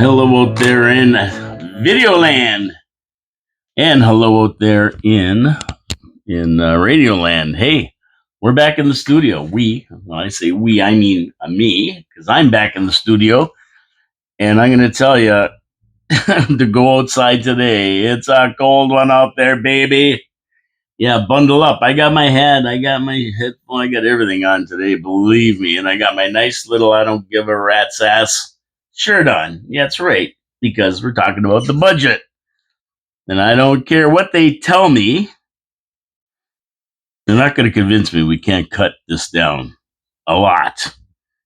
Hello out there in Videoland, and hello out there in Radioland. Hey, we're back in the studio. When I say we, I mean me, because I'm back in the studio, and I'm going to tell you to go outside today. It's a cold one out there, baby. Yeah, bundle up. I got my hat, I got my headphone, I got everything on today, believe me. And I got my nice little I don't give a rat's ass shirt on. Yeah, that's right, because we're talking about the budget. And I don't care what they tell me, they're not going to convince me we can't cut this down a lot,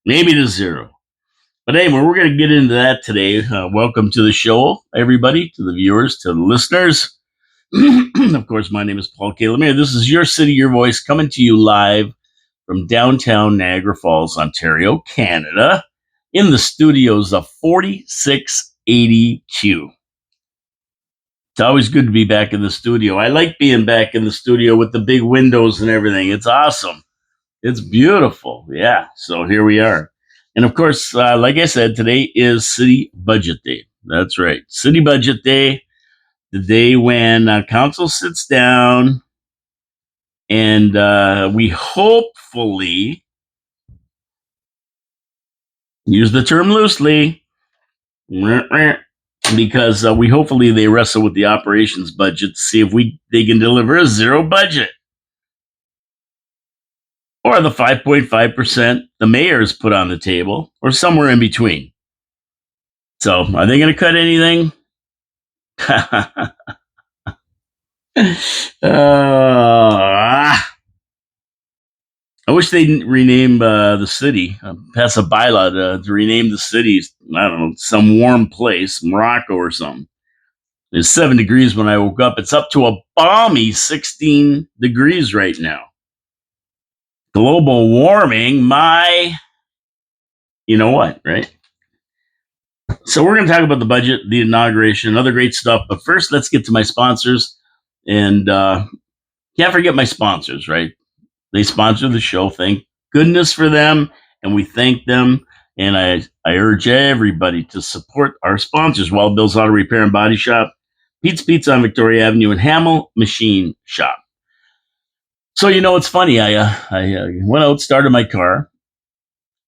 maybe to zero. But anyway, we're going to get into that today. Welcome to the show, everybody, to the viewers, to the listeners. Of course, my name is Paul K. Lemire. This is Your City, Your Voice, coming to you live from downtown Niagara Falls, Ontario, Canada, in the studios of 4680Q. It's always good to be back in the studio. I like being back in the studio with the big windows and everything. It's awesome. It's beautiful. Yeah. So here we are. And of course, like I said, today is City Budget Day. That's right. City Budget Day, the day when council sits down and we hopefully, use the term loosely, because we hopefully they wrestle with the operations budget to see if they can deliver a zero budget or the 5.5% the mayor has put on the table, or somewhere in between. So, are they going to cut anything? I wish they'd rename the city, pass a bylaw to rename the city, I don't know, some warm place, Morocco or something. It's 7 degrees when I woke up. It's up to a balmy 16 degrees right now. Global warming, you know what, right? So we're going to talk about the budget, the inauguration, other great stuff. But first, let's get to my sponsors. And can't forget my sponsors, right? They sponsor the show. Thank goodness for them. And we thank them. And I urge everybody to support our sponsors: Wild Bill's Auto Repair and Body Shop, Pete's Pizza on Victoria Avenue, and Hamel Machine Shop. So, it's funny. I went out, started my car.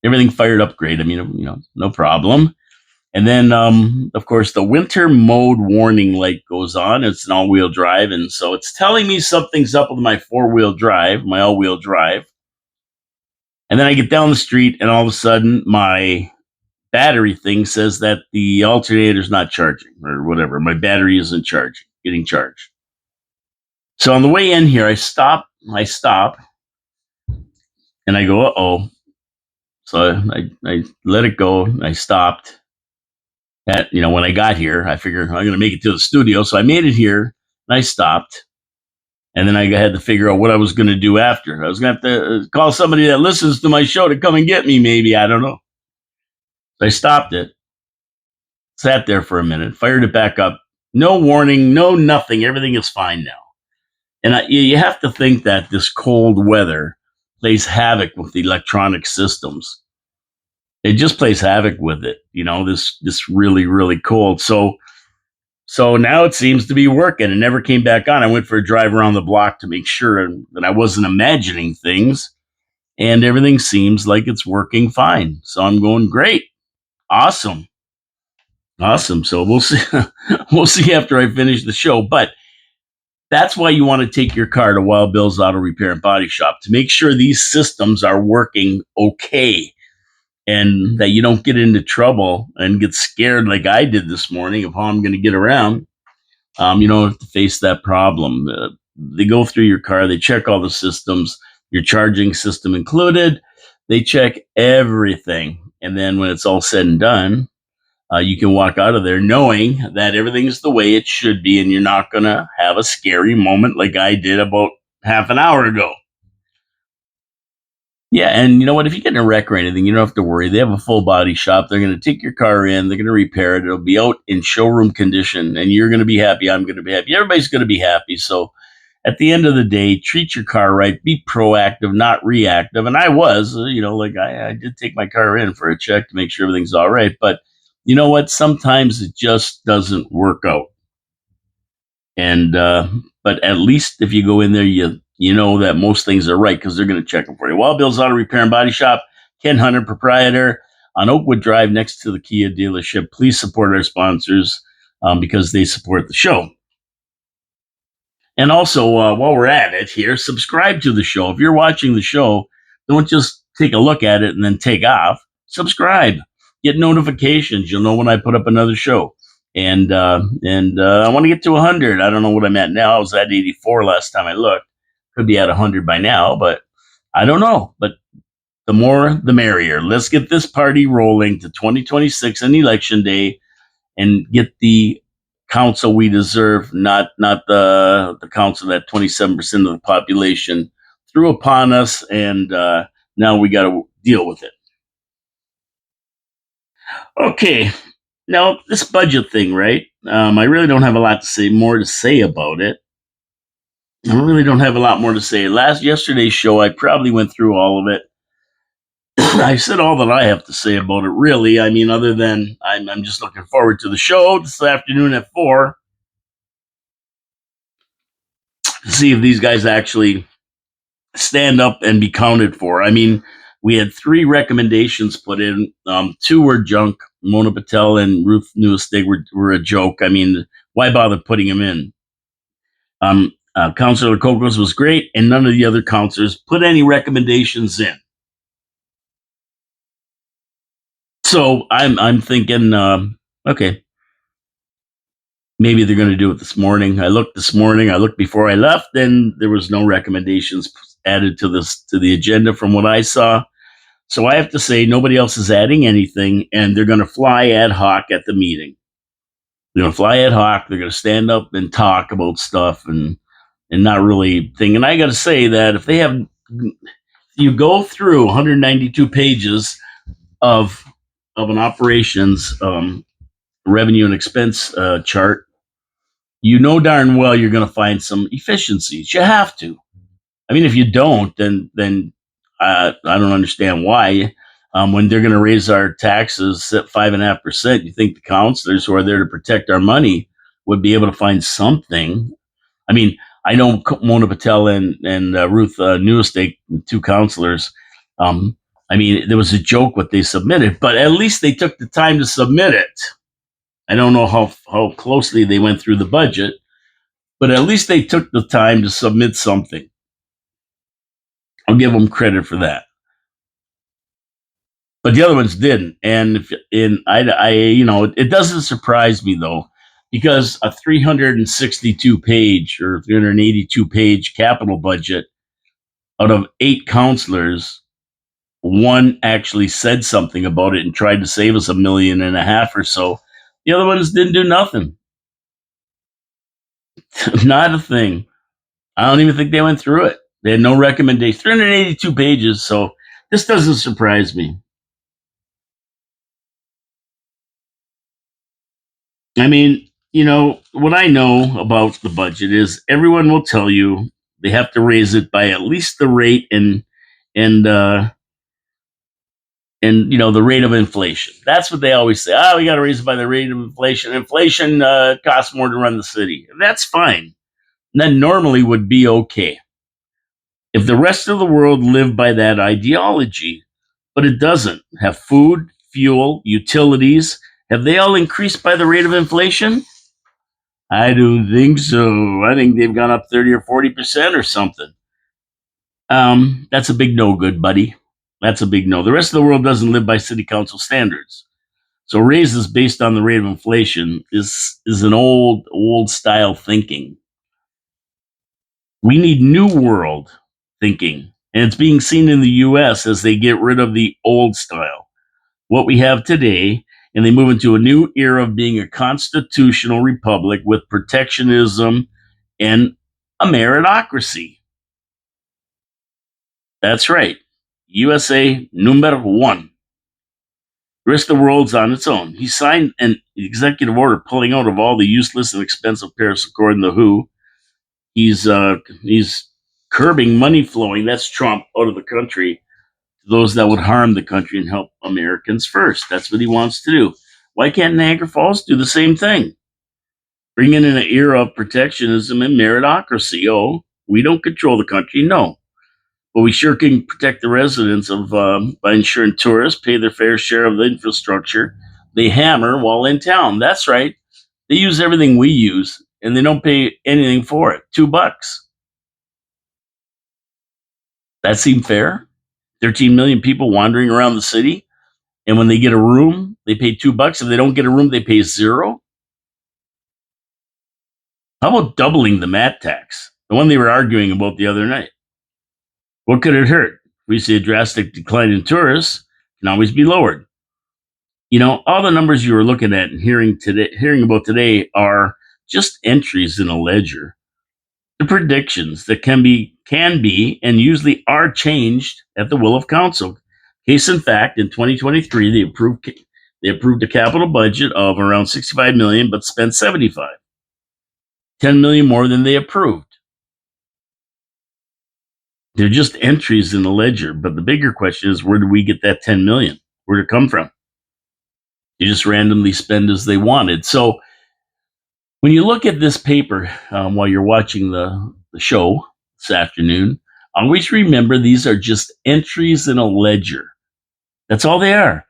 Everything fired up great. I mean, no problem. And then, of course, the winter mode warning light goes on. It's an all-wheel drive, and so it's telling me something's up with my four-wheel drive, my all-wheel drive. And then I get down the street, and all of a sudden, my battery thing says that the alternator's not charging, or whatever. My battery isn't getting charged. So on the way in here, I stop, and I go, uh-oh. So I let it go, and I stopped. When I got here, I figured I'm going to make it to the studio. So I made it here and I stopped. And then I had to figure out what I was going to do after. I was going to have to call somebody that listens to my show to come and get me, maybe. I don't know. So I stopped it, sat there for a minute, fired it back up. No warning, no nothing. Everything is fine now. And you have to think that this cold weather plays havoc with the electronic systems. It just plays havoc with it, this really, really cold. So now it seems to be working. It never came back on. I went for a drive around the block to make sure that I wasn't imagining things, and everything seems like it's working fine. So I'm going, great. Awesome. So we'll see. We'll see after I finish the show. But that's why you want to take your car to Wild Bill's Auto Repair and Body Shop, to make sure these systems are working okay, and that you don't get into trouble and get scared like I did this morning of how I'm going to get around. You don't have to face that problem. They go through your car, they check all the systems, your charging system included. They check everything. And then when it's all said and done, you can walk out of there knowing that everything's the way it should be, and you're not going to have a scary moment like I did about half an hour ago. Yeah, and you know what? If you get in a wreck or anything, you don't have to worry. They have a full body shop. They're going to take your car in. They're going to repair it. It'll be out in showroom condition, and you're going to be happy. I'm going to be happy. Everybody's going to be happy. So at the end of the day, treat your car right. Be proactive, not reactive. And I was, I did take my car in for a check to make sure everything's all right. But you know what? Sometimes it just doesn't work out. And but at least if you go in there, you know that most things are right because they're going to check them for you. Wild Bill's Auto Repair and Body Shop, Ken Hunter, proprietor, on Oakwood Drive next to the Kia dealership. Please support our sponsors because they support the show. And also, while we're at it here, subscribe to the show. If you're watching the show, don't just take a look at it and then take off. Subscribe, get notifications. You'll know when I put up another show. And I want to get to 100. I don't know what I'm at now. I was at 84 last time I looked. Could be at 100 by now, but I don't know. But the more, the merrier. Let's get this party rolling to 2026 and Election Day, and get the council we deserve, not the council that 27% of the population threw upon us, and now we got to deal with it. Okay, now this budget thing, right? I really don't have a lot to say more to say about it. I really don't have a lot more to say. Yesterday's show, I probably went through all of it. I said all that I have to say about it, really. I mean, other than I'm just looking forward to the show this afternoon at 4 to see if these guys actually stand up and be counted for. I mean, we had 3 recommendations put in. 2 were junk. Mona Patel and Ruth Newestig were a joke. I mean, why bother putting them in? Councilor Kokos was great, and none of the other councilors put any recommendations in. So I'm thinking, okay, maybe they're going to do it this morning. I looked this morning. I looked before I left, and there was no recommendations added to the agenda from what I saw. So I have to say nobody else is adding anything, and they're going to fly ad hoc at the meeting. They're going to fly ad hoc. They're going to stand up and talk about stuff and not really think. And I got to say that if they have, you go through 192 pages of an operations revenue and expense chart, you know darn well you're going to find some efficiencies. You have to. I mean, if you don't, then I don't understand why. When they're going to raise our taxes at 5.5%, you think the counselors who are there to protect our money would be able to find something? I mean, I know Mona Patel and Ruth Newestig, 2 counselors. I mean, there was a joke what they submitted, but at least they took the time to submit it. I don't know how closely they went through the budget, but at least they took the time to submit something. I'll give them credit for that. But the other ones didn't, and it doesn't surprise me though, because a 362 page or 382 page capital budget, out of 8 counselors, 1 actually said something about it and tried to save us $1.5 million or so. The other ones didn't do nothing. Not a thing. I don't even think they went through it. They had no recommendation. 382 pages, so this doesn't surprise me. I mean, what I know about the budget is everyone will tell you they have to raise it by at least the rate and the rate of inflation. That's what they always say. We got to raise it by the rate of inflation. Inflation costs more to run the city. That's fine. That normally would be okay if the rest of the world lived by that ideology, but it doesn't. Have food, fuel, utilities, have they all increased by the rate of inflation? I don't think so. I think they've gone up 30 or 40% or something. That's a big no good, buddy. That's a big no. The rest of the world doesn't live by city council standards. So raises based on the rate of inflation is an old style thinking. We need new world thinking. And it's being seen in the US as they get rid of the old style, what we have today, and they move into a new era of being a constitutional republic with protectionism and a meritocracy. That's right. USA number 1. The rest of the world's on its own. He signed an executive order pulling out of all the useless and expensive Paris Accord and the WHO. He's curbing money flowing. That's Trump out of the country to those that would harm the country and help Americans first. That's what he wants to do. Why can't Niagara Falls do the same thing? Bring in an era of protectionism and meritocracy. Oh, we don't control the country, no. But we sure can protect the residents of by ensuring tourists pay their fair share of the infrastructure they hammer while in town. That's right. They use everything we use, and they don't pay anything for it. $2. That seem fair? 13 million people wandering around the city, and when they get a room, they pay $2. If they don't get a room, they pay zero. How about doubling the mat tax, the one they were arguing about the other night? What could it hurt? We see a drastic decline in tourists can always be lowered. All the numbers you were looking at and hearing about today are just entries in a ledger. The predictions that can be, and usually are changed at the will of council. Case in fact, in 2023, they approved a capital budget of around 65 million, but spent 75, 10 million more than they approved. They're just entries in the ledger, but the bigger question is, where do we get that 10 million? Where did it come from? You just randomly spend as they wanted. So when you look at this paper while you're watching the show this afternoon, always remember these are just entries in a ledger. That's all they are.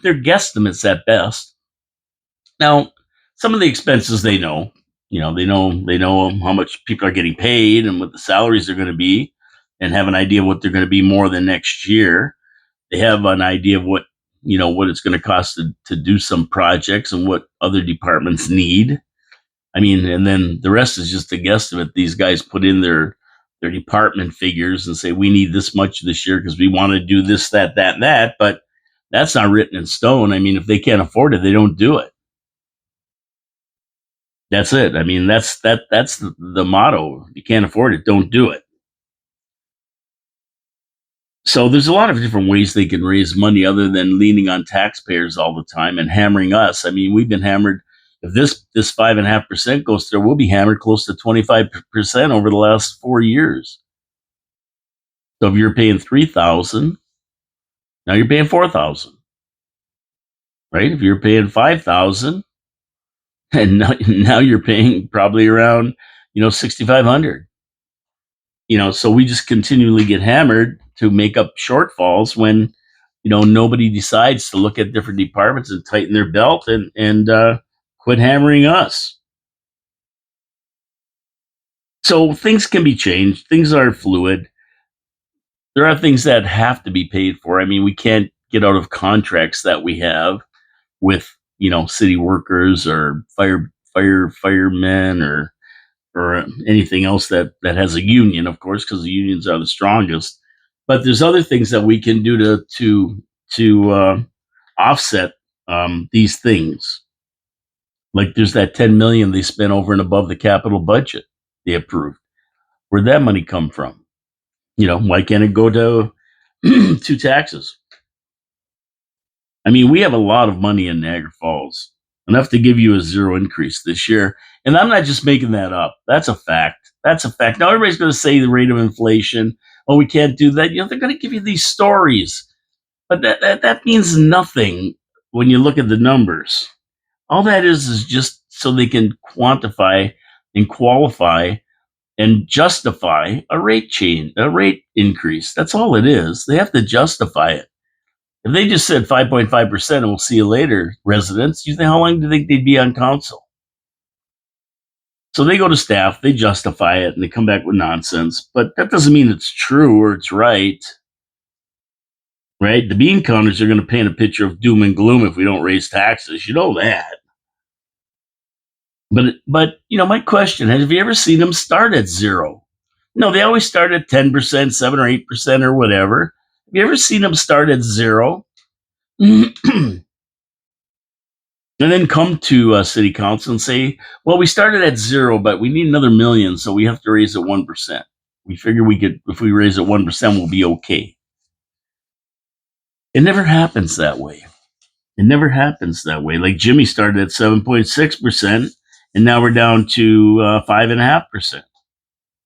They're guesstimates at best. Now, some of the expenses they know how much people are getting paid and what the salaries are going to be, and have an idea of what they're going to be more than next year. They have an idea of what it's going to cost to do some projects and what other departments need. I mean, and then the rest is just a guesstimate. These guys put in their department figures and say, we need this much this year because we want to do this, that, and that. But that's not written in stone. I mean, if they can't afford it, they don't do it. That's it. I mean, that's the motto. If you can't afford it, don't do it. So there's a lot of different ways they can raise money other than leaning on taxpayers all the time and hammering us. I mean, we've been hammered. If this 5.5% goes through, we'll be hammered close to 25% over the last 4 years. So if you're paying 3,000, now you're paying 4,000, right? If you're paying 5,000, and now you're paying probably around 6,500. So we just continually get hammered to make up shortfalls when nobody decides to look at different departments and tighten their belt and quit hammering us. So things can be changed. Things are fluid. There are things that have to be paid for. I mean, we can't get out of contracts that we have with city workers or firemen or anything else that has a union, of course, because the unions are the strongest. But there's other things that we can do to offset these things. Like there's that 10 million they spent over and above the capital budget they approved. Where'd that money come from? Why can't it go to to taxes? I mean, we have a lot of money in Niagara Falls, enough to give you a zero increase this year. And I'm not just making that up. That's a fact. That's a fact. Now, everybody's going to say the rate of inflation. Oh, we can't do that. They're going to give you these stories. But that means nothing when you look at the numbers. All that is just so they can quantify and qualify and justify a rate change, a rate increase. That's all it is. They have to justify it. If they just said 5.5% and we'll see you later, residents, you think how long do you think they'd be on council? So they go to staff, they justify it, and they come back with nonsense. But that doesn't mean it's true or it's right. Right? The bean counters are going to paint a picture of doom and gloom if we don't raise taxes. You know that. But my question is, have you ever seen them start at zero? No, they always start at 10%, 7 or 8% or whatever. Have you ever seen them start at zero? And then come to city council and say, well, we started at zero, but we need another million, so we have to raise it 1%. We figure if we raise it 1%, we'll be okay. It never happens that way. It never happens that way. Like Jimmy started at 7.6%, and now we're down to 5.5%.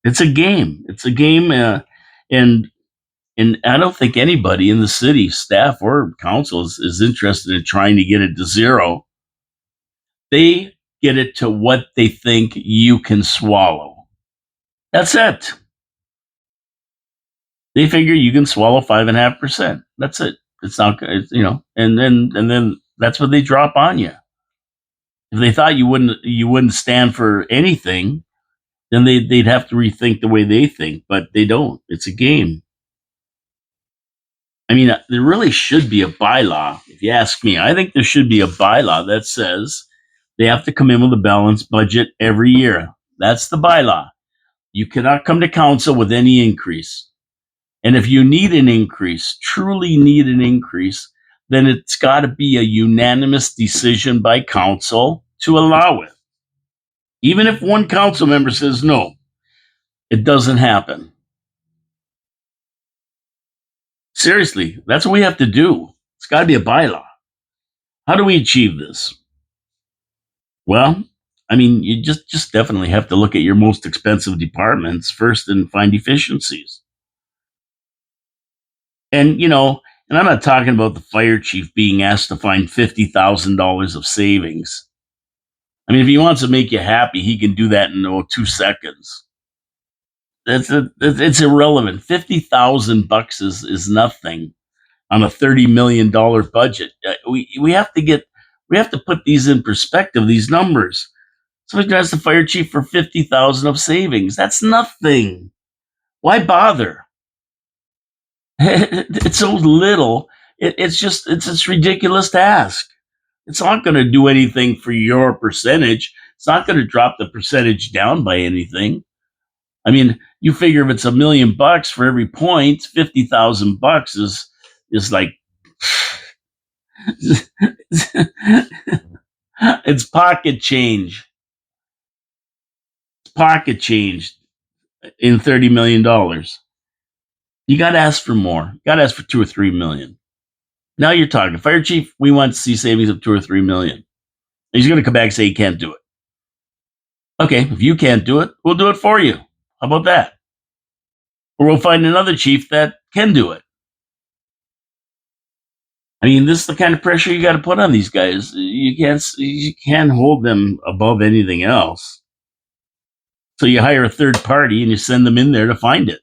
It's a game. It's a game, and And I don't think anybody in the city, staff or council, is interested in trying to get it to zero. They get it to what they think you can swallow. That's it. They figure you can swallow 5.5%. That's it. It's not, and then that's what they drop on you. If they thought you wouldn't stand for anything, then they'd have to rethink the way they think. But they don't. It's a game. I mean, there really should be a bylaw. If you ask me, I think there should be a bylaw that says they have to come in with a balanced budget every year. That's the bylaw. You cannot come to council with any increase. And if you need an increase, truly need an increase, then it's got to be a unanimous decision by council to allow it. Even if one council member says no, it doesn't happen. Seriously, that's what we have to do. It's got to be a bylaw. How do we achieve this? Well, I mean, you just definitely have to look at your most expensive departments first and find efficiencies. And I'm not talking about the fire chief being asked to find $50,000 of savings. I mean, if he wants to make you happy, he can do that in 2 seconds. It's irrelevant. $50,000 is nothing on a $30 million budget. We have to put these in perspective. These numbers. Somebody asks the fire chief for 50,000 of savings. That's nothing. Why bother? It's so little. It's this ridiculous task. It's not going to do anything for your percentage. It's not going to drop the percentage down by anything. I mean, you figure if it's $1 million for every point, $50,000 is like it's pocket change. It's pocket change in $30 million. You got to ask for more. You got to ask for 2 or 3 million. Now you're talking. Fire chief, we want to see savings of 2 or 3 million. He's going to come back and say he can't do it. Okay, if you can't do it, we'll do it for you. How about that? Or we'll find another chief that can do it. I mean, this is the kind of pressure you got to put on these guys. You can't hold them above anything else. So you hire a third party and you send them in there to find it.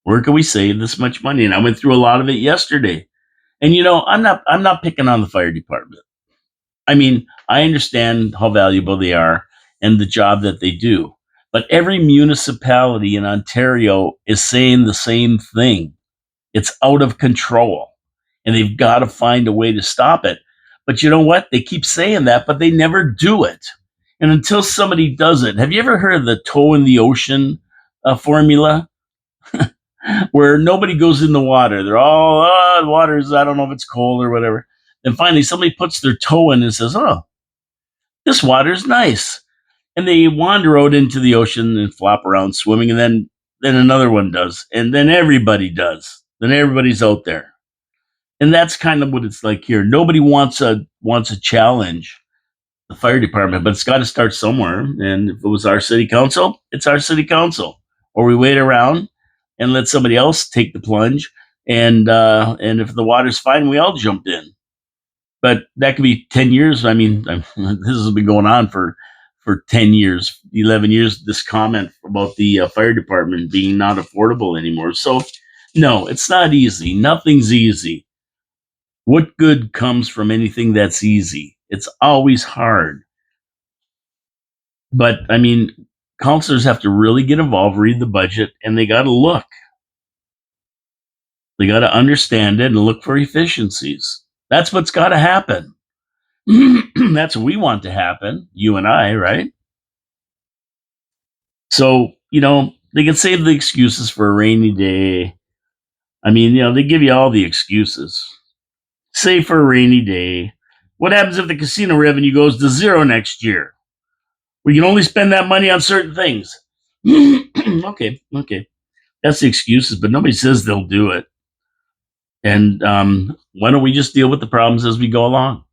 Where can we save this much money? And I went through a lot of it yesterday. And I'm not picking on the fire department. I mean, I understand how valuable they are and the job that they do. But every municipality in Ontario is saying the same thing. It's out of control. And they've got to find a way to stop it. But you know what? They keep saying that, but they never do it. And until somebody does it, have you ever heard of the toe in the ocean formula? Where nobody goes in the water. They're all, the water's, I don't know if it's cold or whatever. And finally, somebody puts their toe in and says, oh, this water's nice. And they wander out into the ocean and flop around swimming. And then another one does. And then everybody does. Then everybody's out there. And that's kind of what it's like here. Nobody wants a challenge the fire department, but it's got to start somewhere. And if it was our city council, it's our city council. Or we wait around and let somebody else take the plunge. And if the water's fine, we all jump in. But that could be 10 years. I mean, this has been going on for 10 years, 11 years, this comment about the fire department being not affordable anymore. So, no, it's not easy. Nothing's easy. What good comes from anything that's easy? It's always hard. But, I mean, counselors have to really get involved, read the budget, and they got to look. They got to understand it and look for efficiencies. That's what's got to happen. That's what we want to happen, you and I, right? So, they can save the excuses for a rainy day. I mean, they give you all the excuses. Save for a rainy day. What happens if the casino revenue goes to zero next year? We can only spend that money on certain things. Okay. That's the excuses, but nobody says they'll do it. And why don't we just deal with the problems as we go along?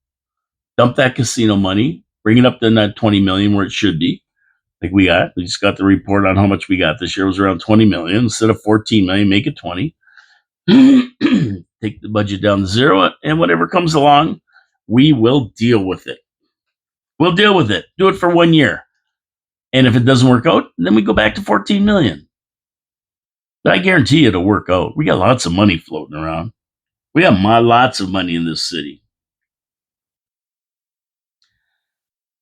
Dump that casino money, bring it up to that 20 million where it should be. Like we just got the report on how much we got this year. It was around 20 million instead of 14 million. Make it 20. take the budget down to zero, and whatever comes along, we will deal with it. We'll deal with it. Do it for 1 year. And if it doesn't work out, then we go back to 14 million. But I guarantee you it'll work out. We got lots of money floating around. We have lots of money in this city.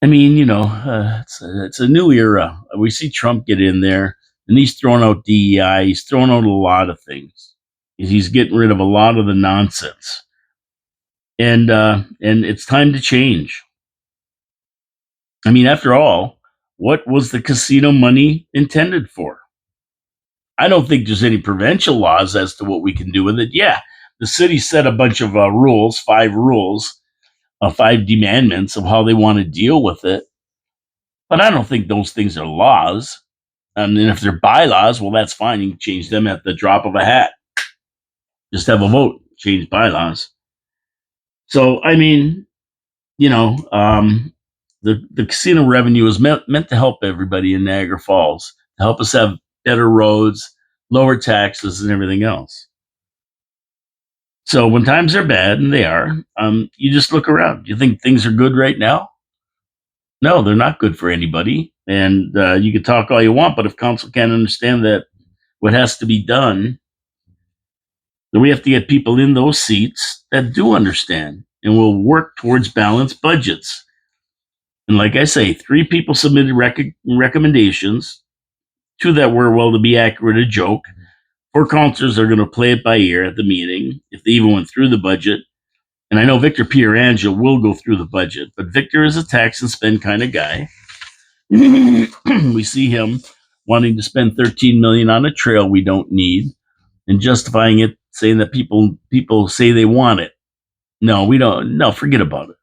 I mean, it's a new era. We see Trump get in there, and he's throwing out DEI. He's throwing out a lot of things. He's getting rid of a lot of the nonsense, and it's time to change. I mean, after all, what was the casino money intended for? I don't think there's any provincial laws as to what we can do with it. Yeah, the city set a bunch of rules, 5 rules, 5 demandments of how they want to deal with it. But I don't think those things are laws. And if they're bylaws, well, that's fine. You can change them at the drop of a hat. Just have a vote, change bylaws. So, I mean, the casino revenue is meant to help everybody in Niagara Falls, to help us have better roads, lower taxes, and everything else. So when times are bad, and they are, you just look around. Do you think things are good right now? No, they're not good for anybody. And you can talk all you want, but if council can't understand that what has to be done, then we have to get people in those seats that do understand and will work towards balanced budgets. And like I say, 3 people submitted recommendations. 2 that were, well, to be accurate, a joke. 4 councilors are going to play it by ear at the meeting, if they even went through the budget. And I know Victor Pierangelo will go through the budget, but Victor is a tax and spend kind of guy. We see him wanting to spend 13 million on a trail we don't need and justifying it, saying that people say they want it. No, we don't. No, forget about it.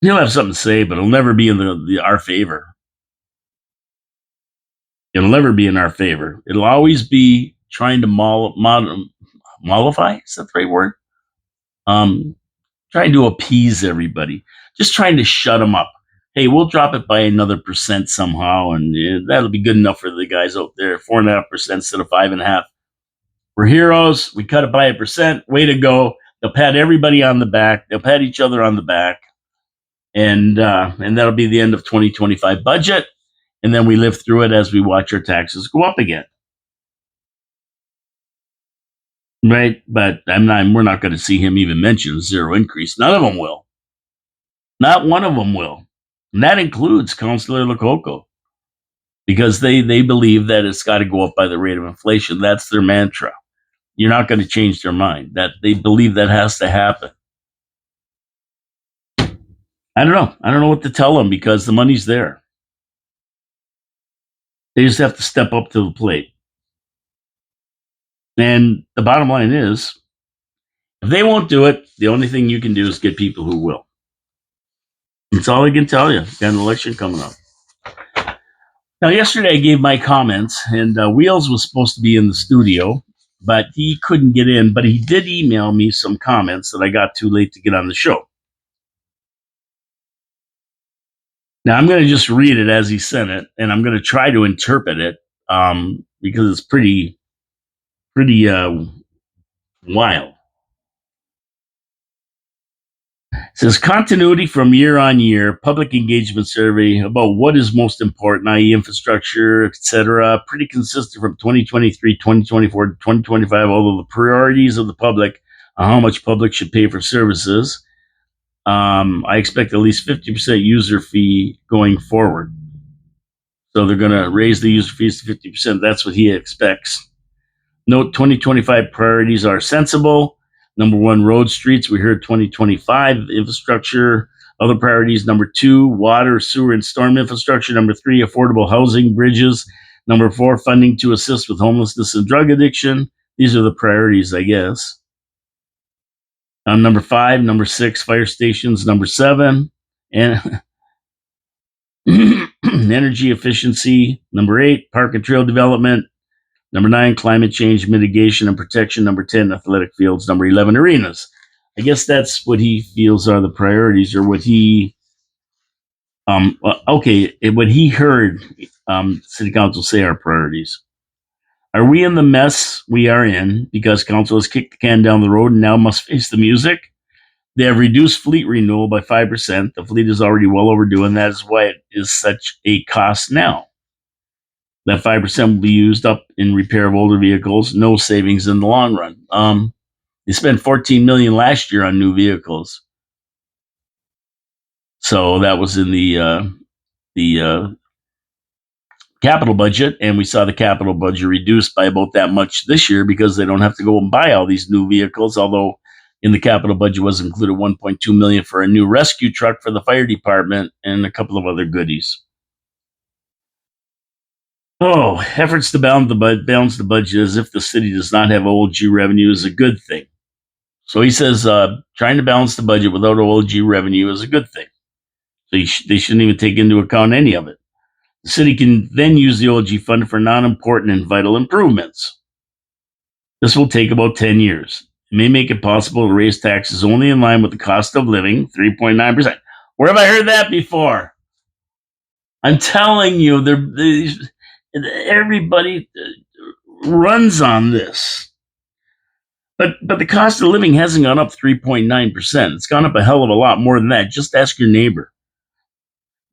He'll have something to say, but it'll never be in our favor. It'll never be in our favor. It'll always be trying to mollify. Is that the right word? Trying to appease everybody, just trying to shut them up. Hey, we'll drop it by another percent somehow, and that'll be good enough for the guys out there. 4.5% instead of 5.5%. We're heroes. We cut it by 1%. Way to go! They'll pat everybody on the back. They'll pat each other on the back, and that'll be the end of 2025 budget. And then we live through it as we watch our taxes go up again. Right, but we're not going to see him even mention a zero increase. None of them will. Not one of them will. And that includes Councillor Lococo, because they believe that it's got to go up by the rate of inflation. That's their mantra. You're not going to change their mind. That they believe that has to happen. I don't know. I don't know what to tell them, because the money's there. They just have to step up to the plate. And the bottom line is, if they won't do it, the only thing you can do is get people who will. That's all I can tell you. Got an election coming up. Now, yesterday I gave my comments, and Wheels was supposed to be in the studio, but he couldn't get in. But he did email me some comments that I got too late to get on the show. Now, I'm going to just read it as he sent it, and I'm going to try to interpret it, because it's pretty wild. It says continuity from year on year, public engagement survey about what is most important, i.e. infrastructure, etc. Pretty consistent from 2023, 2024 to 2025, although the priorities of the public on how much public should pay for services. I expect at least 50% user fee going forward. So they're going to raise the user fees to 50%. That's what he expects. Note 2025 priorities are sensible. Number 1, road, streets. We heard 2025 infrastructure. Other priorities: number 2, water, sewer, and storm infrastructure. Number 3, affordable housing, bridges. Number 4, funding to assist with homelessness and drug addiction. These are the priorities, I guess. Number 5, number 6, fire stations. Number 7, and energy efficiency. Number 8, park and trail development. Number 9, climate change mitigation and protection. Number 10, athletic fields. Number 11, arenas. I guess that's what he feels are the priorities, or what he, what he heard city council say are priorities. Are we in the mess we are in because council has kicked the can down the road and now must face the music? They have reduced fleet renewal by 5%. The fleet is already well overdue, and that is why it is such a cost now. That 5% will be used up in repair of older vehicles. No savings in the long run. They spent $14 million last year on new vehicles, so that was in the capital budget, and we saw the capital budget reduced by about that much this year because they don't have to go and buy all these new vehicles. Although in the capital budget was included 1.2 million for a new rescue truck for the fire department and a couple of other goodies. Oh, efforts to balance the budget as if the city does not have OLG revenue is a good thing. So he says trying to balance the budget without OLG revenue is a good thing. So they shouldn't even take into account any of it. The city can then use the OLG fund for non-important and vital improvements. This will take about 10 years. It may make it possible to raise taxes only in line with the cost of living, 3.9%. Where have I heard that before? I'm telling you, everybody runs on this. But the cost of living hasn't gone up 3.9%. It's gone up a hell of a lot more than that. Just ask your neighbor.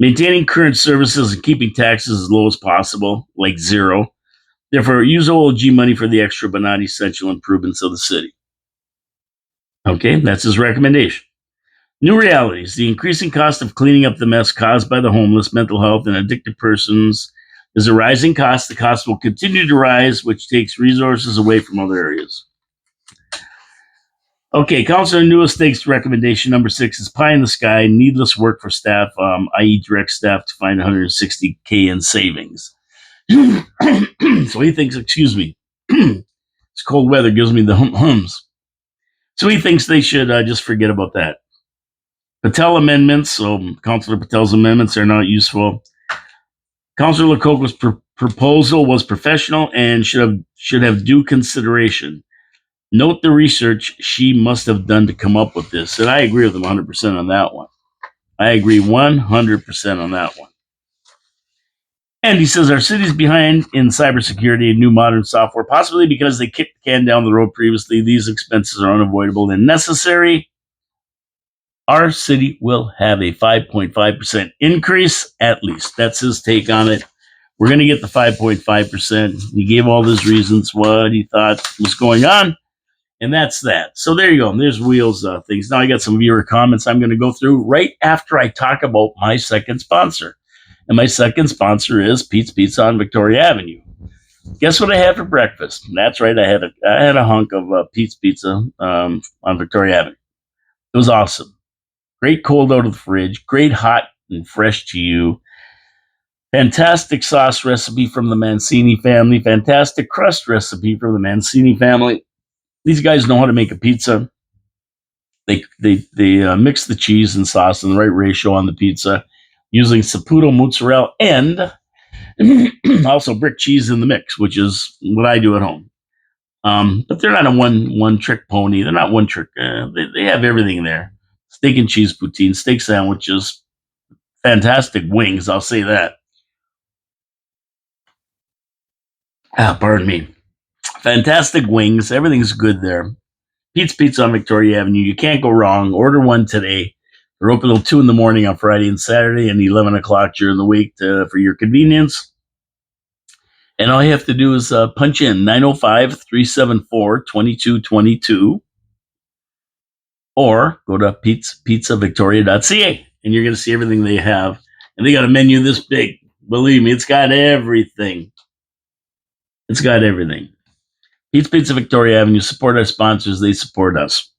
Maintaining current services and keeping taxes as low as possible, like zero. Therefore, use OLG money for the extra but not essential improvements of the city. Okay, that's his recommendation. New realities. The increasing cost of cleaning up the mess caused by the homeless, mental health, and addicted persons is a rising cost. The cost will continue to rise, which takes resources away from other areas. Okay, Councilor Newestake's recommendation number 6 is pie in the sky, needless work for staff, i.e. direct staff to find 160K in savings. So he thinks, excuse me, it's cold weather gives me the hums. So he thinks they should just forget about that. Patel amendments, so Councilor Patel's amendments are not useful. Councilor Lococo's proposal was professional and should have due consideration. Note the research she must have done to come up with this. And I agree with him 100% on that one. I agree 100% on that one. And he says our city's behind in cybersecurity and new modern software, possibly because they kicked the can down the road previously. These expenses are unavoidable and necessary. Our city will have a 5.5% increase, at least. That's his take on it. We're going to get the 5.5%. He gave all his reasons what he thought was going on. And that's that. So there you go. There's Wheels things. Now I got some viewer comments I'm going to go through right after I talk about my second sponsor. And my second sponsor is Pete's Pizza on Victoria Avenue. Guess what I had for breakfast? That's right. I had a hunk of Pete's Pizza on Victoria Avenue. It was awesome. Great cold out of the fridge. Great hot and fresh to you. Fantastic sauce recipe from the Mancini family. Fantastic crust recipe from the Mancini family. These guys know how to make a pizza. They mix the cheese and sauce in the right ratio on the pizza using Saputo mozzarella and also brick cheese in the mix, which is what I do at home. But they're not a one trick pony. They're not one trick. They have everything there. Steak and cheese poutine, steak sandwiches, fantastic wings. I'll say that. Pardon me. Fantastic wings. Everything's good there. Pete's Pizza on Victoria Avenue. You can't go wrong. Order one today. They're open till 2 in the morning on Friday and Saturday and 11 o'clock during the week for your convenience. And all you have to do is punch in 905-374-2222 or go to pizzavictoria.ca and you're going to see everything they have. And they got a menu this big. Believe me, it's got everything. It's got everything. Pete's Pizza Victoria Avenue. Support our sponsors. They support us.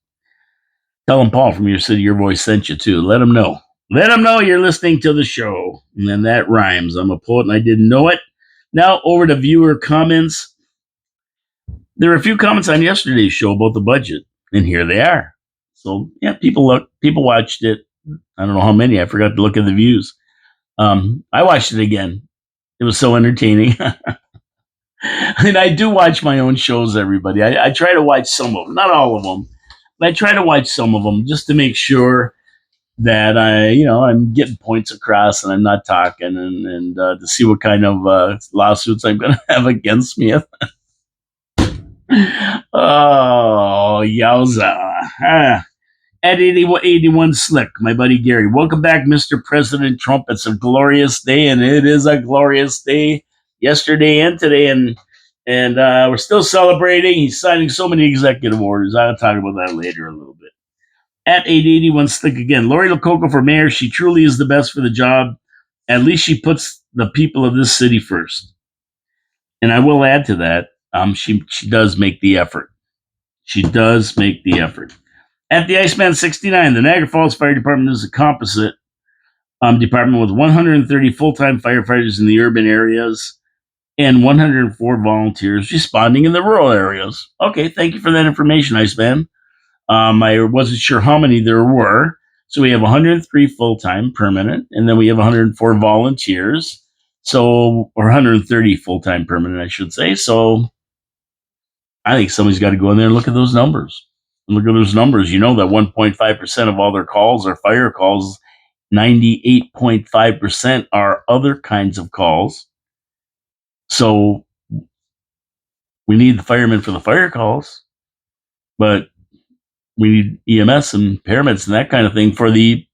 Tell them Paul from Your City, Your Voice sent you too. Let them know. Let them know you're listening to the show. And then that rhymes. I'm a poet and I didn't know it. Now over to viewer comments. There were a few comments on yesterday's show about the budget. And here they are. So yeah, people watched it. I don't know how many. I forgot to look at the views. I watched it again. It was so entertaining. And I do watch my own shows, everybody. I try to watch some of them, not all of them, but I try to watch some of them just to make sure that I'm getting points across and I'm not talking and to see what kind of lawsuits I'm going to have against me. Oh, yowza. Ah. At 81 Slick, my buddy Gary. Welcome back, Mr. President Trump. It's a glorious day, and it is a glorious day yesterday and today, and we're still celebrating. He's signing so many executive orders. I'll talk about that later a little bit. At 881 Slick again. Lori Lococo for mayor. She truly is the best for the job. At least she puts the people of this city first. And I will add to that, she does make the effort. She does make the effort. At the Iceman 69, the Niagara Falls Fire Department is a composite department with 130 full-time firefighters in the urban areas and 104 volunteers responding in the rural areas. Okay, thank you for that information, Iceman. I wasn't sure how many there were. So we have 103 full-time permanent, and then we have 104 volunteers. So, or 130 full-time permanent, I should say. So I think somebody's got to go in there and look at those numbers. Look at those numbers. You know that 1.5% of all their calls are fire calls. 98.5% are other kinds of calls. So we need the firemen for the fire calls, but we need EMS and paramedics and that kind of thing for the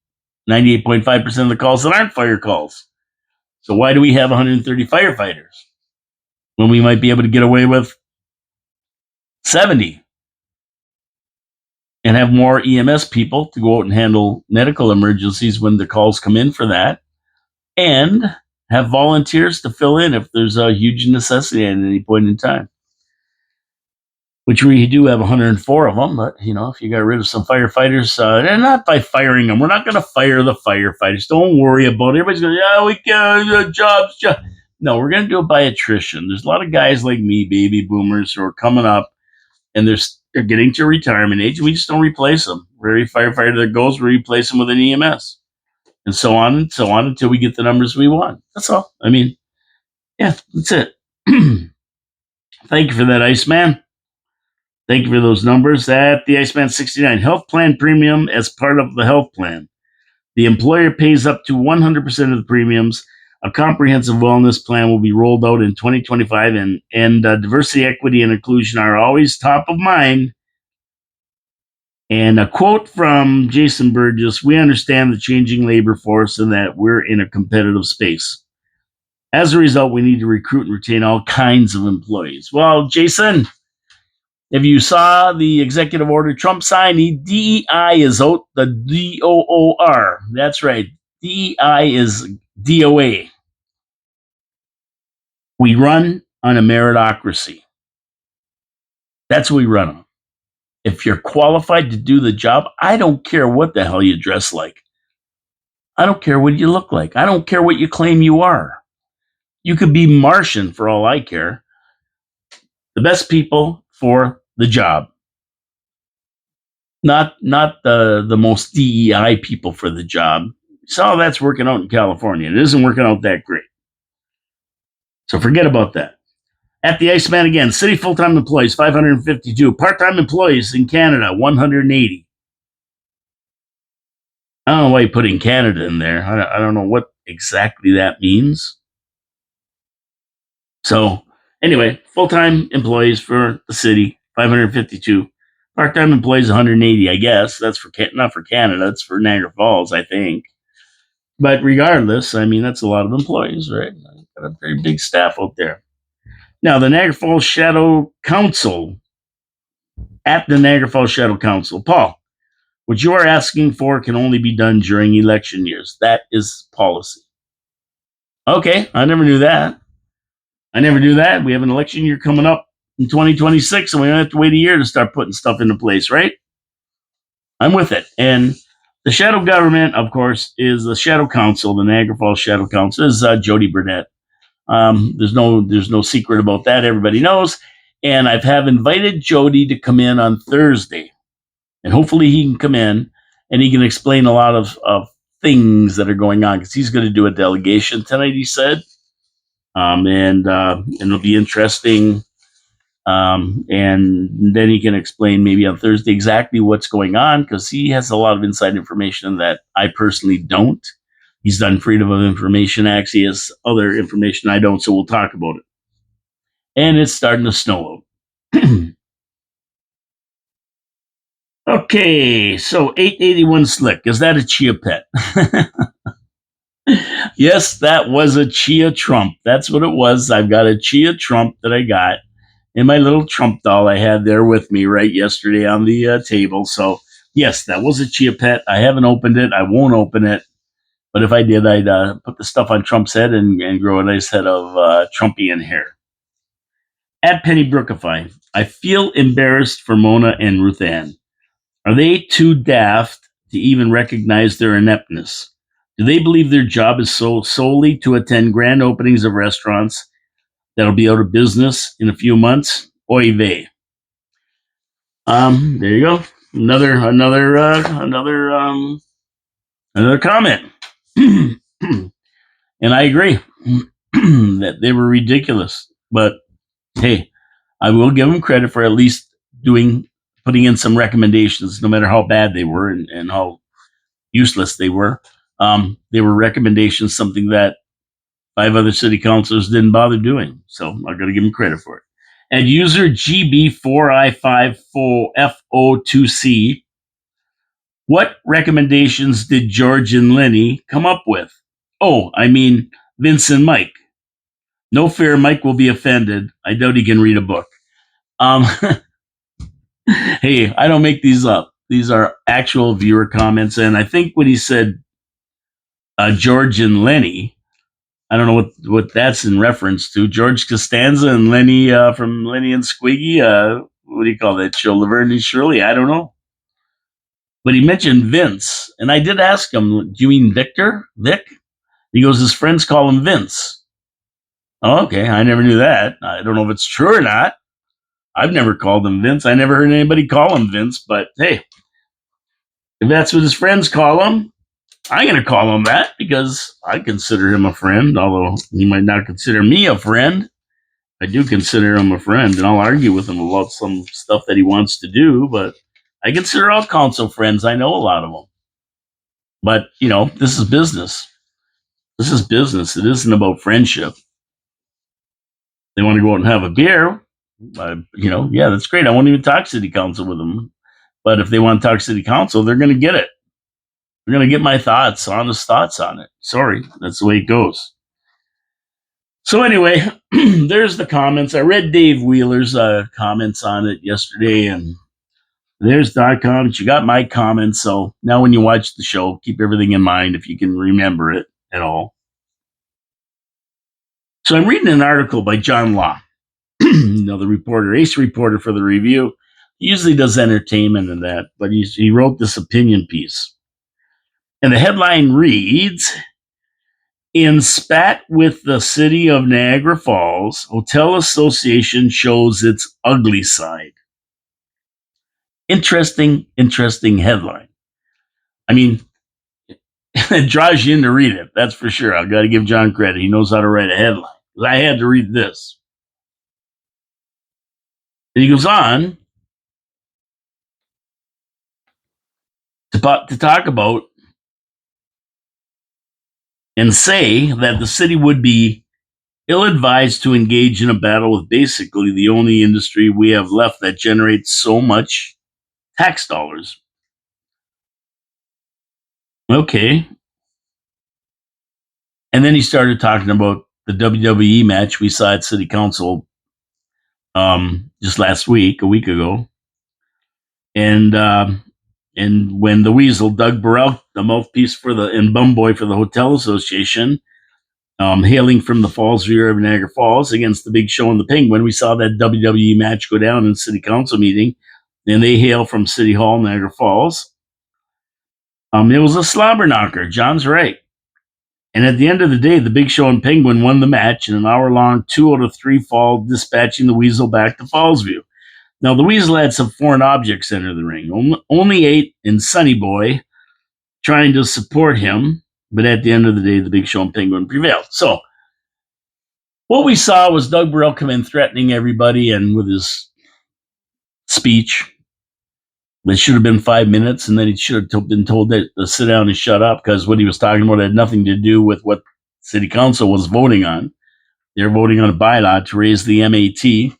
98.5% of the calls that aren't fire calls. So why do we have 130 firefighters when we might be able to get away with 70 and have more EMS people to go out and handle medical emergencies when the calls come in for that, and have volunteers to fill in if there's a huge necessity at any point in time? Which we do have 104 of them, but if you got rid of some firefighters, and not by firing them, we're not going to fire the firefighters. Don't worry about it. Everybody's going, yeah, we can, jobs. No, we're going to do it by attrition. There's a lot of guys like me, baby boomers, who are coming up, and they're getting to retirement age, and we just don't replace them. Every firefighter that goes, we replace them with an EMS, and so on until we get the numbers we want. That's all. I mean, yeah, that's it. Thank you for that, Iceman. Thank you for those numbers. At the Iceman 69, health plan premium as part of the health plan. The employer pays up to 100% of the premiums. A comprehensive wellness plan will be rolled out in 2025, and diversity, equity, and inclusion are always top of mind. And a quote from Jason Burgess: we understand the changing labor force and that we're in a competitive space. As a result, we need to recruit and retain all kinds of employees. Well, Jason, if you saw the executive order Trump signed, DEI is out, the DOOR. That's right. DEI is DOA. We run on a meritocracy. That's what we run on. If you're qualified to do the job, I don't care what the hell you dress like. I don't care what you look like. I don't care what you claim you are. You could be Martian for all I care. The best people for the job. Not the most DEI people for the job. So that's working out in California. It isn't working out that great. So forget about that. At the Iceman again, city full-time employees, 552. Part-time employees in Canada, 180. I don't know why you put in Canada in there. I don't know what exactly that means. So anyway, full-time employees for the city, 552. Part-time employees, 180, I guess. That's not for Canada. It's for Niagara Falls, I think. But regardless, I mean, that's a lot of employees, right? Got a very big staff out there. Now, the Niagara Falls Shadow Council, at the Niagara Falls Shadow Council, Paul, what you are asking for can only be done during election years. That is policy. Okay, I never knew that. We have an election year coming up in 2026, and we don't have to wait a year to start putting stuff into place, right? I'm with it. And the shadow government, of course, is the Shadow Council. The Niagara Falls Shadow Council is Jody Burnett. There's no secret about that. Everybody knows. And have invited Jody to come in on Thursday, and hopefully he can come in and he can explain a lot of things that are going on, because he's going to do a delegation tonight, he said. And it'll be interesting. And then he can explain maybe on Thursday exactly what's going on, because he has a lot of inside information that I personally don't. He's done Freedom of Information Acts. He has other information I don't, so we'll talk about it. And it's starting to snow out. Okay, so 881 Slick. Is that a chia pet? Yes, that was a chia Trump. That's what it was. I've got a chia Trump that I got in my little Trump doll I had there with me right yesterday on the table. So, yes, that was a chia pet. I haven't opened it. I won't open it. But if I did, I'd put the stuff on Trump's head and grow a nice head of Trumpian hair. At Penny Brookify, I feel embarrassed for Mona and Ruth Ann. Are they too daft to even recognize their ineptness? Do they believe their job is solely to attend grand openings of restaurants that'll be out of business in a few months? Oy vey. There you go. Another comment. And I agree that they were ridiculous. But hey, I will give them credit for at least putting in some recommendations, no matter how bad they were and how useless they were. They were recommendations, something that five other city councilors didn't bother doing. So I'm going to give them credit for it. And user GB4I54FO2C, what recommendations did George and Lenny come up with? Oh, I mean, Vince and Mike. No fear, Mike will be offended. I doubt he can read a book. Um, hey, I don't make these up. These are actual viewer comments. And I think when he said George and Lenny, I don't know what that's in reference to. George Costanza and Lenny from Lenny and Squiggy. What do you call that show? Laverne and Shirley? I don't know. But he mentioned Vince. And I did ask him, do you mean Victor? Vic? He goes, his friends call him Vince. Oh, okay. I never knew that. I don't know if it's true or not. I've never called him Vince. I never heard anybody call him Vince. But hey, if that's what his friends call him, I'm going to call him that because I consider him a friend, although he might not consider me a friend. I do consider him a friend, and I'll argue with him about some stuff that he wants to do, but I consider all council friends. I know a lot of them. But, this is business. This is business. It isn't about friendship. They want to go out and have a beer. Yeah, that's great. I won't even talk city council with them. But if they want to talk city council, they're going to get it. They're going to get my honest thoughts on it. Sorry, that's the way it goes. So anyway, there's the comments. I read Dave Wheeler's comments on it yesterday, and there's the comments. You got my comments. So now when you watch the show, keep everything in mind if you can remember it at all. So I'm reading an article by John Law, the reporter, ace reporter for the Review. He usually does entertainment and that, but he wrote this opinion piece. And the headline reads, in spat with the city of Niagara Falls, Hotel Association shows its ugly side. Interesting headline. I mean, it draws you in to read it. That's for sure. I've got to give John credit. He knows how to write a headline. I had to read this. And he goes on to talk about and say that the city would be ill-advised to engage in a battle with basically the only industry we have left that generates so much tax dollars. Okay. And then he started talking about the WWE match we saw at City Council just last week, a week ago. And when the Weasel, Doug Burrell, the mouthpiece and bum boy for the Hotel Association, hailing from the Falls Rear of Niagara Falls against the Big Show and the Penguin, we saw that WWE match go down in the City Council meeting, and they hail from City Hall, Niagara Falls. It was a slobber knocker. John's right. And at the end of the day, the Big Show and Penguin won the match in an hour-long 2 out of 3 fall, dispatching the Weasel back to Fallsview. Now, the Weasel had some foreign objects enter the ring. Only 8 and Sonny Boy trying to support him, but at the end of the day, the Big Show and Penguin prevailed. So, what we saw was Doug Burrell come in threatening everybody, and with his speech, that should have been 5 minutes, and then he should have been told to sit down and shut up, because what he was talking about had nothing to do with what City Council was voting on. They're voting on a bylaw to raise the MAT.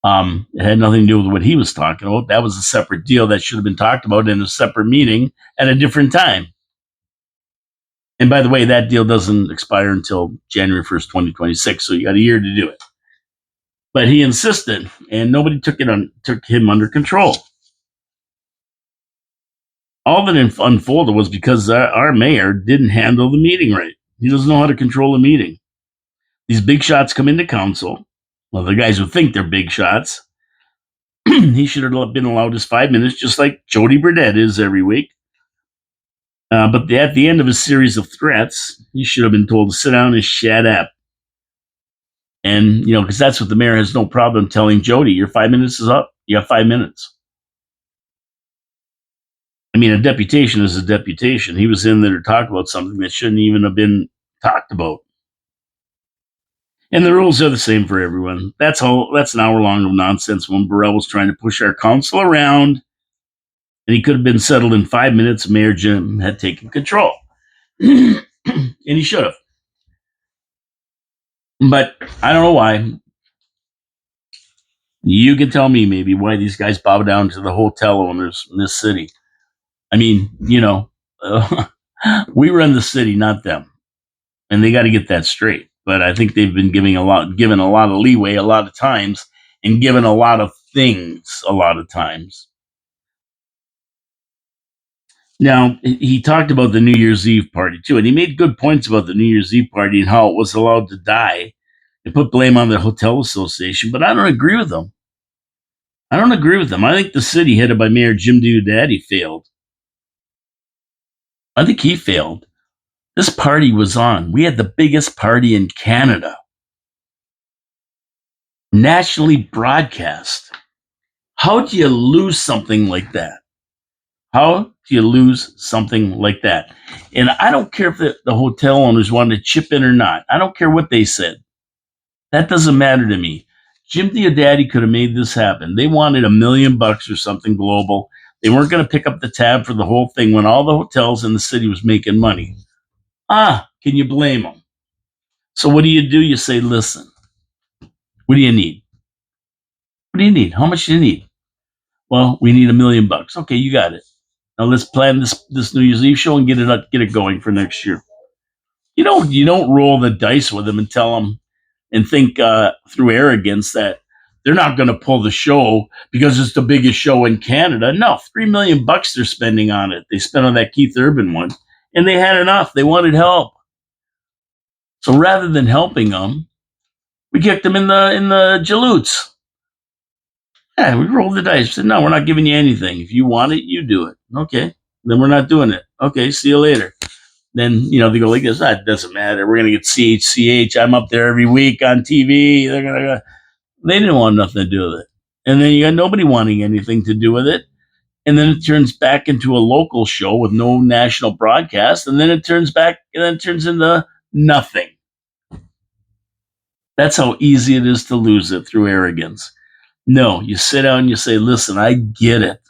It had nothing to do with what he was talking about. That was a separate deal that should have been talked about in a separate meeting at a different time. And by the way, that deal doesn't expire until January 1st, 2026. So you got a year to do it. But he insisted, and nobody took him under control. All that unfolded was because our mayor didn't handle the meeting right. He doesn't know how to control a meeting. These big shots come into council. Well, the guys who think they're big shots, he should have been allowed his 5 minutes, just like Jody Burdett is every week. But at the end of a series of threats, he should have been told to sit down and shut up. And, because that's what the mayor has no problem telling Jody, your 5 minutes is up. You have 5 minutes. I mean, a deputation is a deputation. He was in there to talk about something that shouldn't even have been talked about. And the rules are the same for everyone. That's an hour long of nonsense when Burrell was trying to push our council around, and he could have been settled in 5 minutes. Mayor Jim had taken control. And he should have. But I don't know why. You can tell me maybe why these guys bow down to the hotel owners in this city. I mean, we run the city, not them. And they got to get that straight. But I think they've been given a lot of leeway a lot of times, and given a lot of things a lot of times. Now, he talked about the New Year's Eve party too, and he made good points about the New Year's Eve party and how it was allowed to die and put blame on the hotel association. But I don't agree with them. I think the city headed by Mayor Jim Diodati failed. I think he failed. This party was on. We had the biggest party in Canada. Nationally broadcast. How do you lose something like that? How do you lose something like that? And I don't care if the hotel owners wanted to chip in or not. I don't care what they said. That doesn't matter to me. Jim Diodati could have made this happen. They wanted $1 million or something global. They weren't going to pick up the tab for the whole thing when all the hotels in the city was making money. Can you blame them? So what do? You say, listen, what do you need? What do you need? How much do you need? Well, we need $1 million. Okay, you got it. Now let's plan this New Year's Eve show and get it going for next year. You don't roll the dice with them and tell them and think through arrogance that they're not going to pull the show because it's the biggest show in Canada. No, $3 million they're spending on it. They spent on that Keith Urban one, and they had enough. They wanted help. So rather than helping them, we kicked them in the jaloots. Yeah, we rolled the dice. We said, no, we're not giving you anything. If you want it, you do it. Okay, then we're not doing it. Okay, see you later. Then, they go like this. That doesn't matter. We're going to get CHCH. I'm up there every week on TV. They didn't want nothing to do with it. And then you got nobody wanting anything to do with it. And then it turns back into a local show with no national broadcast. And then it turns into nothing. That's how easy it is to lose it, through arrogance. No, you sit down and you say, listen, I get it.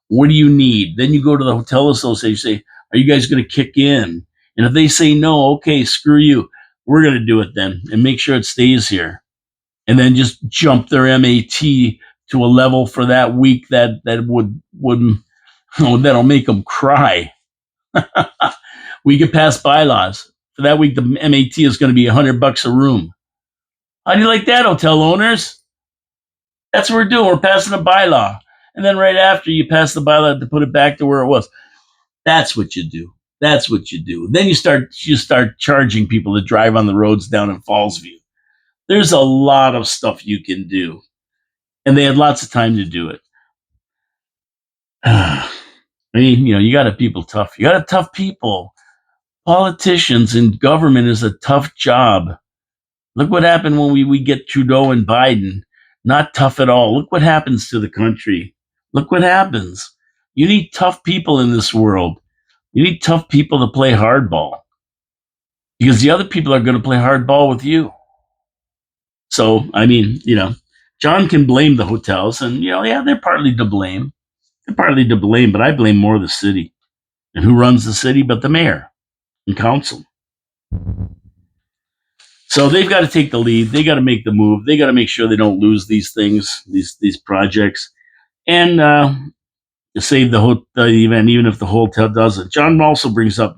What do you need? Then you go to the hotel association and say, are you guys going to kick in? And if they say no, okay, screw you. We're going to do it then and make sure it stays here. And then just jump their MAT to a level for that week that that'll make them cry. We could pass bylaws. For that week, the MAT is going to be $100 a room. How do you like that, hotel owners? That's what we're doing. We're passing a bylaw. And then right after you pass the bylaw to put it back to where it was. That's what you do. Then you start charging people to drive on the roads down in Fallsview. There's a lot of stuff you can do. And they had lots of time to do it. I mean, you got to people tough. You got to tough people. Politicians and government is a tough job. Look what happened when we get Trudeau and Biden. Not tough at all. Look what happens to the country. Look what happens. You need tough people in this world. You need tough people to play hardball. Because the other people are going to play hardball with you. So, I mean, John can blame the hotels. And, they're partly to blame. But I blame more the city. And who runs the city but the mayor and council? So they've got to take the lead. They got to make the move. They got to make sure they don't lose these things, these projects, and to save the event, even if the hotel doesn't. John also brings up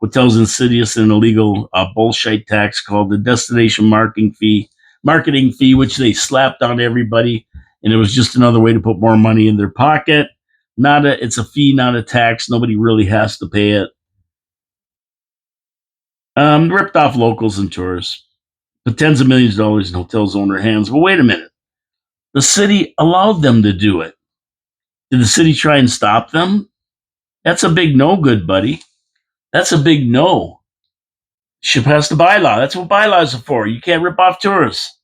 hotels' insidious and illegal bullshit tax called the destination marketing fee, which they slapped on everybody, and it was just another way to put more money in their pocket. It's a fee, not a tax. Nobody really has to pay it. Ripped off locals and tourists, put tens of millions of dollars in hotels' owner hands. But wait a minute, the city allowed them to do it. Did the city try and stop them? That's a big no, good buddy. That's a big no. Should pass the bylaw. That's what bylaws are for. You can't rip off tourists.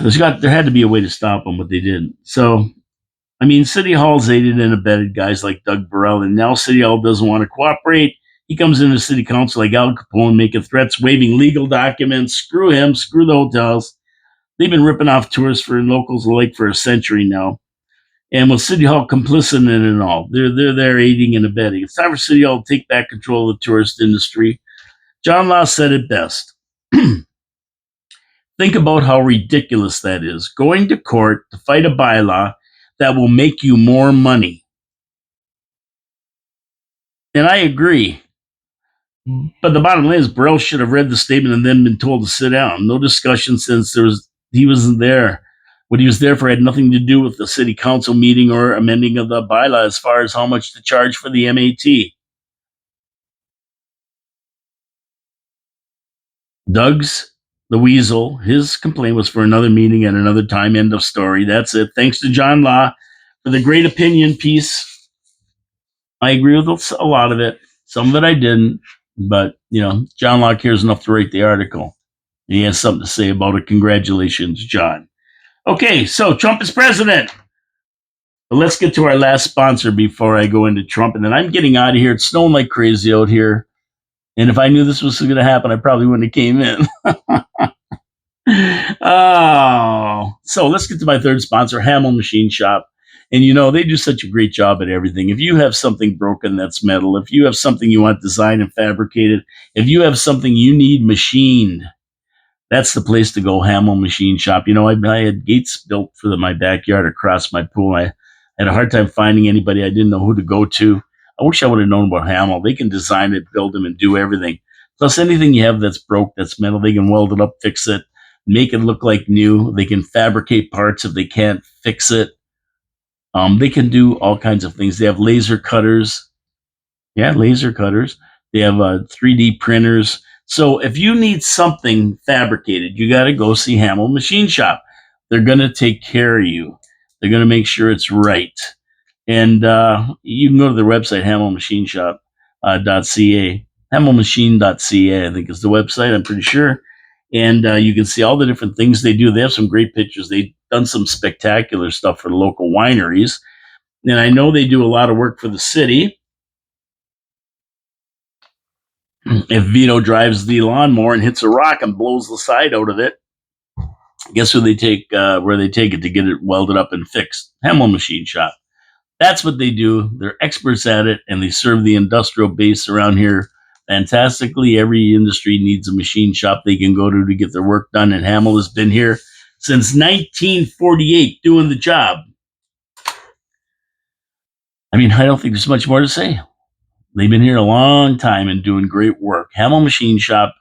There had to be a way to stop them, but they didn't. So, I mean, City Hall's aided and abetted guys like Doug Burrell, and now City Hall doesn't want to cooperate. He comes into City Council like Al Capone, making threats, waving legal documents. Screw him. Screw the hotels. They've been ripping off tourists for locals alike for a century now. And with City Hall complicit in it all, they're there aiding and abetting. It's time for City Hall to take back control of the tourist industry. John Law said it best. Think about how ridiculous that is. Going to court to fight a bylaw that will make you more money. And I agree. But the bottom line is Burrell should have read the statement and then been told to sit down. No discussion since he wasn't there. What he was there for had nothing to do with the city council meeting or amending of the bylaw as far as how much to charge for the MAT. Doug's, the Weasel, his complaint was for another meeting at another time. End of story. That's it. Thanks to John Law for the great opinion piece. I agree with a lot of it. Some of it I didn't. But, John Law cares enough to write the article. He has something to say about it. Congratulations, John. Okay, so Trump is president. But let's get to our last sponsor before I go into Trump. And then I'm getting out of here. It's snowing like crazy out here. And if I knew this was going to happen, I probably wouldn't have came in. Oh, so let's get to my third sponsor, Hamel Machine Shop. And they do such a great job at everything. If you have something broken that's metal, if you have something you want designed and fabricated, if you have something you need machined, that's the place to go, Hamel Machine Shop. I had gates built for my backyard across my pool. I had a hard time finding anybody. I didn't know who to go to. I wish I would have known about Hamel. They can design it, build them, and do everything. Plus, anything you have that's broke, that's metal, they can weld it up, fix it, make it look like new. They can fabricate parts if they can't fix it. They can do all kinds of things. They have laser cutters. Yeah, laser cutters. They have 3D printers. So if you need something fabricated, you got to go see Hamel Machine Shop. They're going to take care of you. They're going to make sure it's right. And you can go to their website, hamelmachineshop.ca. Hamelmachine.ca, I think, is the website, I'm pretty sure. And you can see all the different things they do. They have some great pictures. They've done some spectacular stuff for the local wineries. And I know they do a lot of work for the city. If Vito drives the lawnmower and hits a rock and blows the side out of it, guess where they take it to get it welded up and fixed? Hamel Machine Shop. That's what they do. They're experts at it, and they serve the industrial base around here fantastically. Every industry needs a machine shop they can go to get their work done, and Hamel has been here since 1948 doing the job. I mean, I don't think there's much more to say. They've been here a long time and doing great work. Hamel Machine Shop.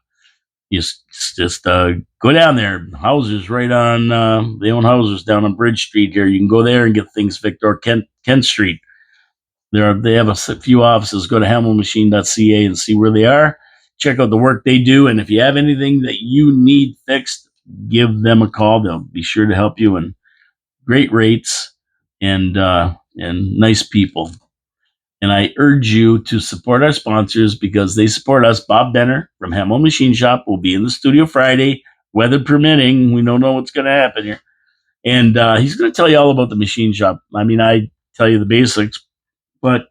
You just go down there. Houses right on, they own houses down on Bridge Street here. You can go there and get things fixed, or Kent Street. They have a few offices. Go to hamelmachine.ca and see where they are. Check out the work they do. And if you have anything that you need fixed, give them a call. They'll be sure to help you, and great rates and nice people. And I urge you to support our sponsors because they support us. Bob Benner from Hamel Machine Shop will be in the studio Friday, weather permitting. We don't know what's going to happen here. And he's going to tell you all about the machine shop. I mean, I tell you the basics, but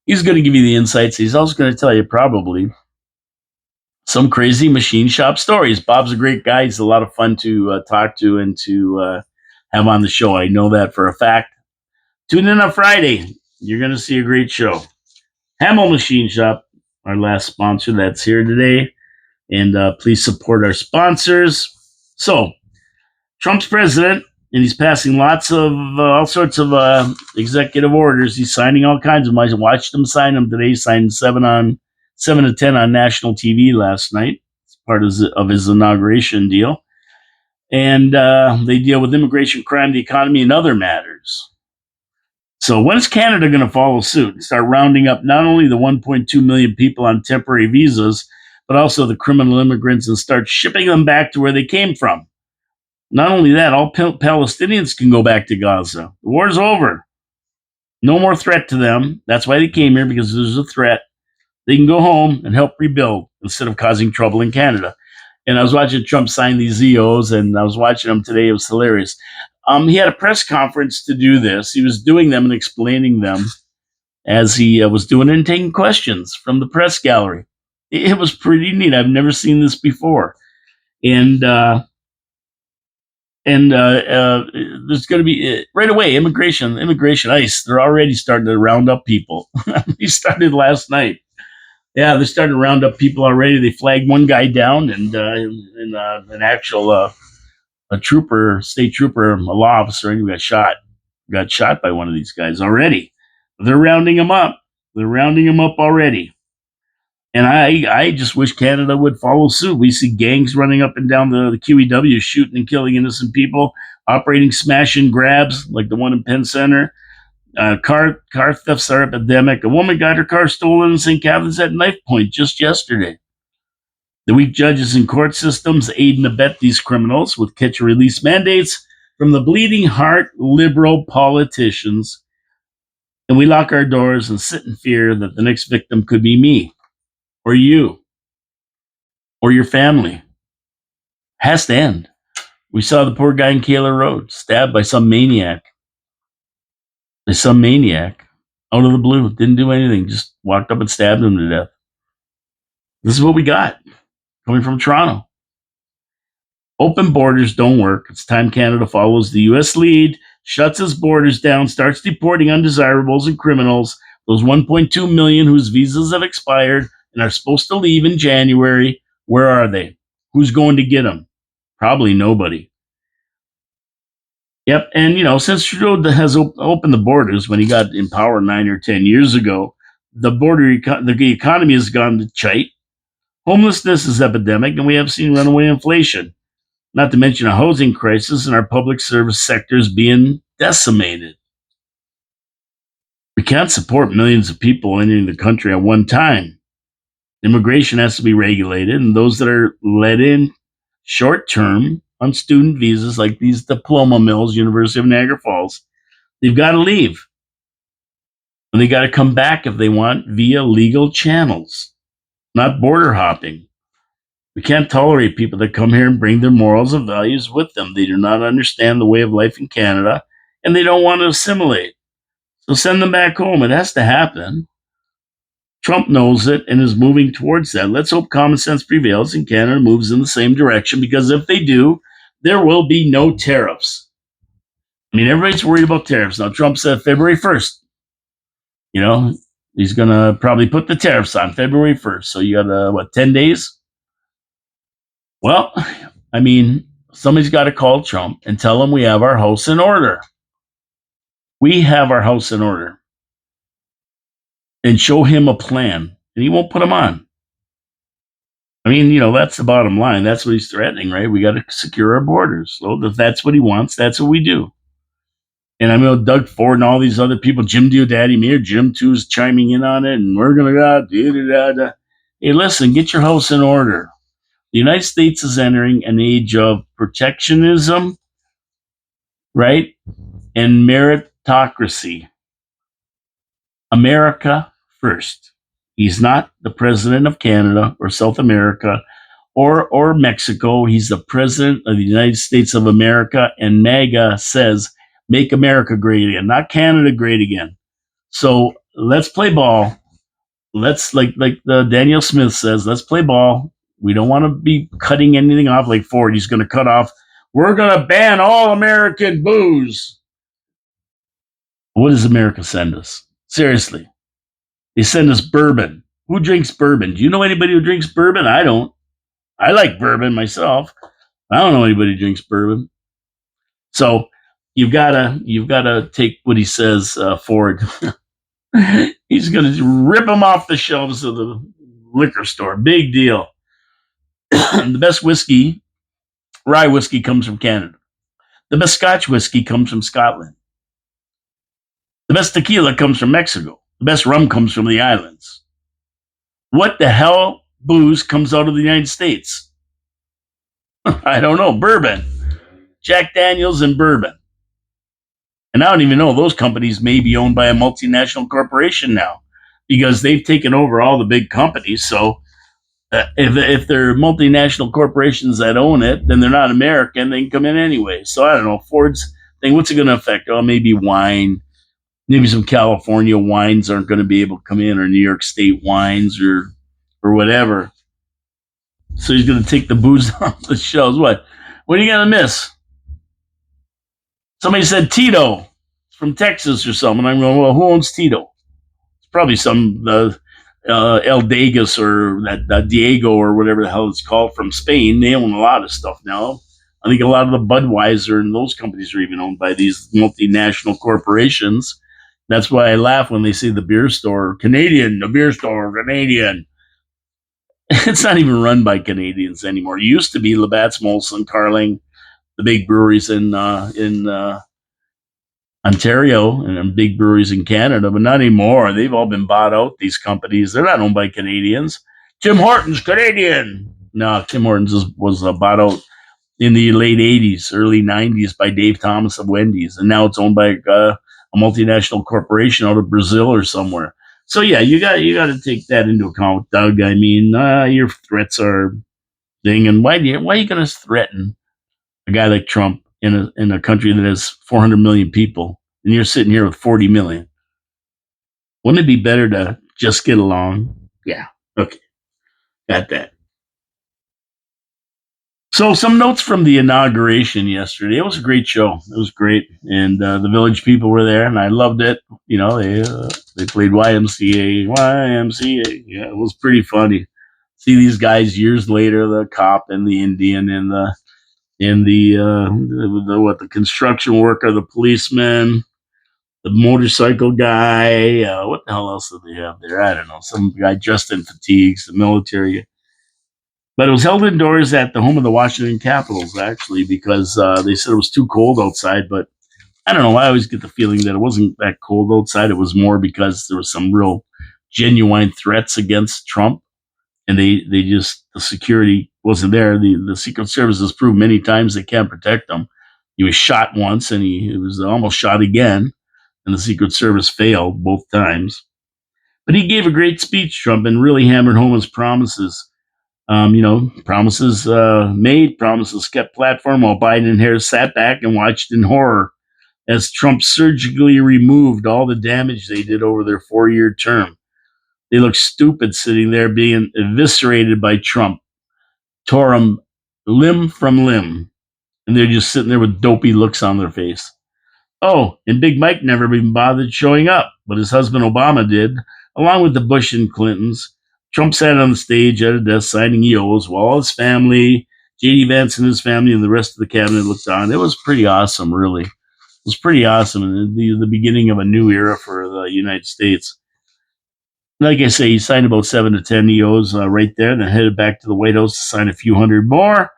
he's going to give you the insights. He's also going to tell you probably some crazy machine shop stories. Bob's a great guy. He's a lot of fun to talk to and to have on the show. I know that for a fact. Tune in on Friday. You're going to see a great show. Hamel Machine Shop, our last sponsor that's here today. And please support our sponsors. So, Trump's president, and he's passing lots of all sorts of executive orders. He's signing all kinds of them. I watched him sign them today. He signed 7 to 10 on national TV last night. It's part of his inauguration deal, and they deal with immigration, crime, the economy, and other matters. So when is Canada going to follow suit and start rounding up not only the 1.2 million people on temporary visas, but also the criminal immigrants and start shipping them back to where they came from? Not only that, all Palestinians can go back to Gaza. The war's over. No more threat to them. That's why they came here, because there's a threat. They can go home and help rebuild instead of causing trouble in Canada. And I was watching Trump sign these EOs, and I was watching them today. It was hilarious. He had a press conference to do this. He was doing them and explaining them as he was doing it and taking questions from the press gallery. It was pretty neat. I've never seen this before. And there's going to be right away immigration ICE. They're already starting to round up people. He started last night. Yeah, they're starting to round up people already. They flagged one guy down, and an actual a state trooper, a law officer, who got shot by one of these guys already. They're rounding him up. They're rounding him up already. And I just wish Canada would follow suit. We see gangs running up and down the QEW, shooting and killing innocent people, operating smash and grabs like the one in Penn Center. Car thefts are epidemic. A woman got her car stolen in St. Catharines at knife point just yesterday. The weak judges and court systems aid and abet these criminals with catch and release mandates from the bleeding heart liberal politicians. And we lock our doors and sit in fear that the next victim could be me, or you, or your family. Has to end. We saw the poor guy in Kayla Road stabbed by some maniac. Out of the blue, didn't do anything, just walked up and stabbed him to death. This is what we got coming from Toronto. Open borders don't work. It's time Canada follows the U.S. lead, shuts its borders down, starts deporting undesirables and criminals, those 1.2 million whose visas have expired and are supposed to leave in January. Where are they? Who's going to get them? Probably nobody. Yep, and since Trudeau has opened the borders when he got in power 9 or 10 years ago, the economy has gone to shite. Homelessness is epidemic, and we have seen runaway inflation. Not to mention a housing crisis and our public service sectors being decimated. We can't support millions of people entering the country at one time. Immigration has to be regulated, and those that are let in short term on student visas, like these diploma mills, University of Niagara Falls, they've got to leave. And they got to come back if they want via legal channels, not border hopping. We can't tolerate people that come here and bring their morals and values with them. They do not understand the way of life in Canada, and they don't want to assimilate. So send them back home. It has to happen. Trump knows it and is moving towards that. Let's hope common sense prevails and Canada moves in the same direction, because if they do, there will be no tariffs. I mean, everybody's worried about tariffs. Now, Trump said February 1st. He's going to probably put the tariffs on February 1st. So you got, 10 days? Well, I mean, somebody's got to call Trump and tell him we have our house in order. We have our house in order. And show him a plan. And he won't put them on. I mean, that's the bottom line. That's what he's threatening, right? We got to secure our borders. So if that's what he wants, that's what we do. And I mean, Doug Ford and all these other people, Jim Diodati, me or Jim too's chiming in on it, and we're going to go, Hey, listen, get your house in order. The United States is entering an age of protectionism, right? And meritocracy. America first. He's not the president of Canada or South America or Mexico. He's the president of the United States of America, and MAGA says, make America great again, not Canada great again. So let's play ball. Let's, like the Daniel Smith says, let's play ball. We don't want to be cutting anything off like Ford. He's going to cut off. We're going to ban all American booze. What does America send us? Seriously. They send us bourbon. Who drinks bourbon? Do you know anybody who drinks bourbon? I don't. I like bourbon myself. I don't know anybody who drinks bourbon. So you've gotta take what he says forward. He's gonna rip them off the shelves of the liquor store. Big deal. The best whiskey, rye whiskey, comes from Canada. The best Scotch whiskey comes from Scotland. The best tequila comes from Mexico. The best rum comes from the islands. What the hell booze comes out of the United States? I don't know. Bourbon. Jack Daniels and bourbon. And I don't even know, those companies may be owned by a multinational corporation now because they've taken over all the big companies. So if they're multinational corporations that own it, then they're not American. They can come in anyway. So I don't know. Ford's thing, what's it going to affect? Oh, maybe wine. Maybe some California wines aren't going to be able to come in, or New York State wines, or whatever. So he's going to take the booze off the shelves. What are you going to miss? Somebody said Tito from Texas or something. I'm going, well, who owns Tito? It's probably some El Degas or that Diego or whatever the hell it's called from Spain. They own a lot of stuff now. I think a lot of the Budweiser and those companies are even owned by these multinational corporations. That's why I laugh when they say the beer store, Canadian, the beer store, Canadian. It's not even run by Canadians anymore. It used to be Labatt's, Molson, Carling, the big breweries in Ontario and big breweries in Canada, but not anymore. They've all been bought out, these companies. They're not owned by Canadians. Tim Hortons, Canadian. No, Tim Hortons was bought out in the late 80s, early 90s by Dave Thomas of Wendy's. And now it's owned by a multinational corporation out of Brazil or somewhere. So yeah, you got to take that into account, Doug. I mean, your threats are thing, and why are you going to threaten a guy like Trump in a country that has 400 million people, and you're sitting here with 40 million? Wouldn't it be better to just get along? Yeah. Okay. Got that. So some notes from the inauguration yesterday. It was a great show. It was great, and the village people were there, and I loved it. You know, they played YMCA. Yeah, it was pretty funny. See these guys years later, the cop and the Indian and the construction worker, the policeman, the motorcycle guy. What the hell else did they have there? I don't know. Some guy dressed in fatigues, the military. But it was held indoors at the home of the Washington Capitals, actually, because they said it was too cold outside. But I don't know. I always get the feeling that it wasn't that cold outside. It was more because there was some real genuine threats against Trump, and they just, the security wasn't there. The Secret Service has proved many times they can't protect him. He was shot once, and he was almost shot again, and the Secret Service failed both times. But he gave a great speech, Trump, and really hammered home his promises. Promises made, promises kept platform, while Biden and Harris sat back and watched in horror as Trump surgically removed all the damage they did over their 4-year term. They looked stupid sitting there being eviscerated by Trump, tore them limb from limb, and they're just sitting there with dopey looks on their face. Oh, and Big Mike never even bothered showing up, but his husband Obama did, along with the Bush and Clintons. Trump sat on the stage at a desk signing EOs while all his family, J.D. Vance and his family, and the rest of the cabinet looked on. It was pretty awesome, really. It was pretty awesome, and the beginning of a new era for the United States. Like I say, he signed about 7 to 10 EOs right there, then headed back to the White House to sign a few hundred more.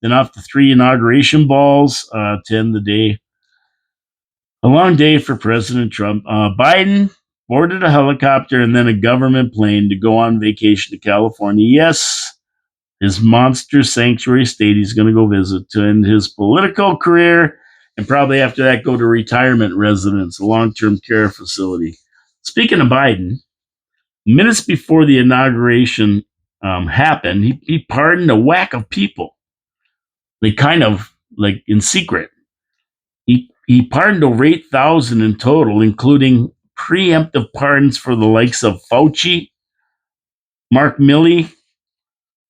Then off to 3 inauguration balls to end the day. A long day for President Trump. Biden boarded a helicopter and then a government plane to go on vacation to California. Yes, his monster sanctuary state he's going to go visit to end his political career, and probably after that go to retirement residence, a long-term care facility. Speaking of Biden, minutes before the inauguration happened, he pardoned a whack of people. They kind of like in secret. He pardoned over 8,000 in total, including preemptive pardons for the likes of Fauci, Mark Milley,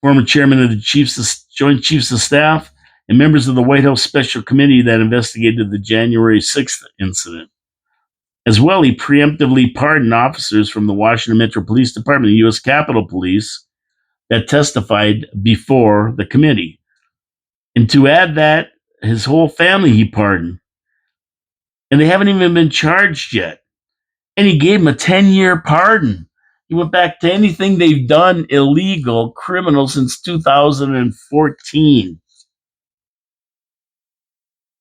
former chairman of the Joint Chiefs of Staff, and members of the White House Special Committee that investigated the January 6th incident. As well, he preemptively pardoned officers from the Washington Metro Police Department, the U.S. Capitol Police, that testified before the committee. And to add that, his whole family he pardoned. And they haven't even been charged yet. And he gave them a 10-year pardon. He went back to anything they've done illegal, criminal since 2014.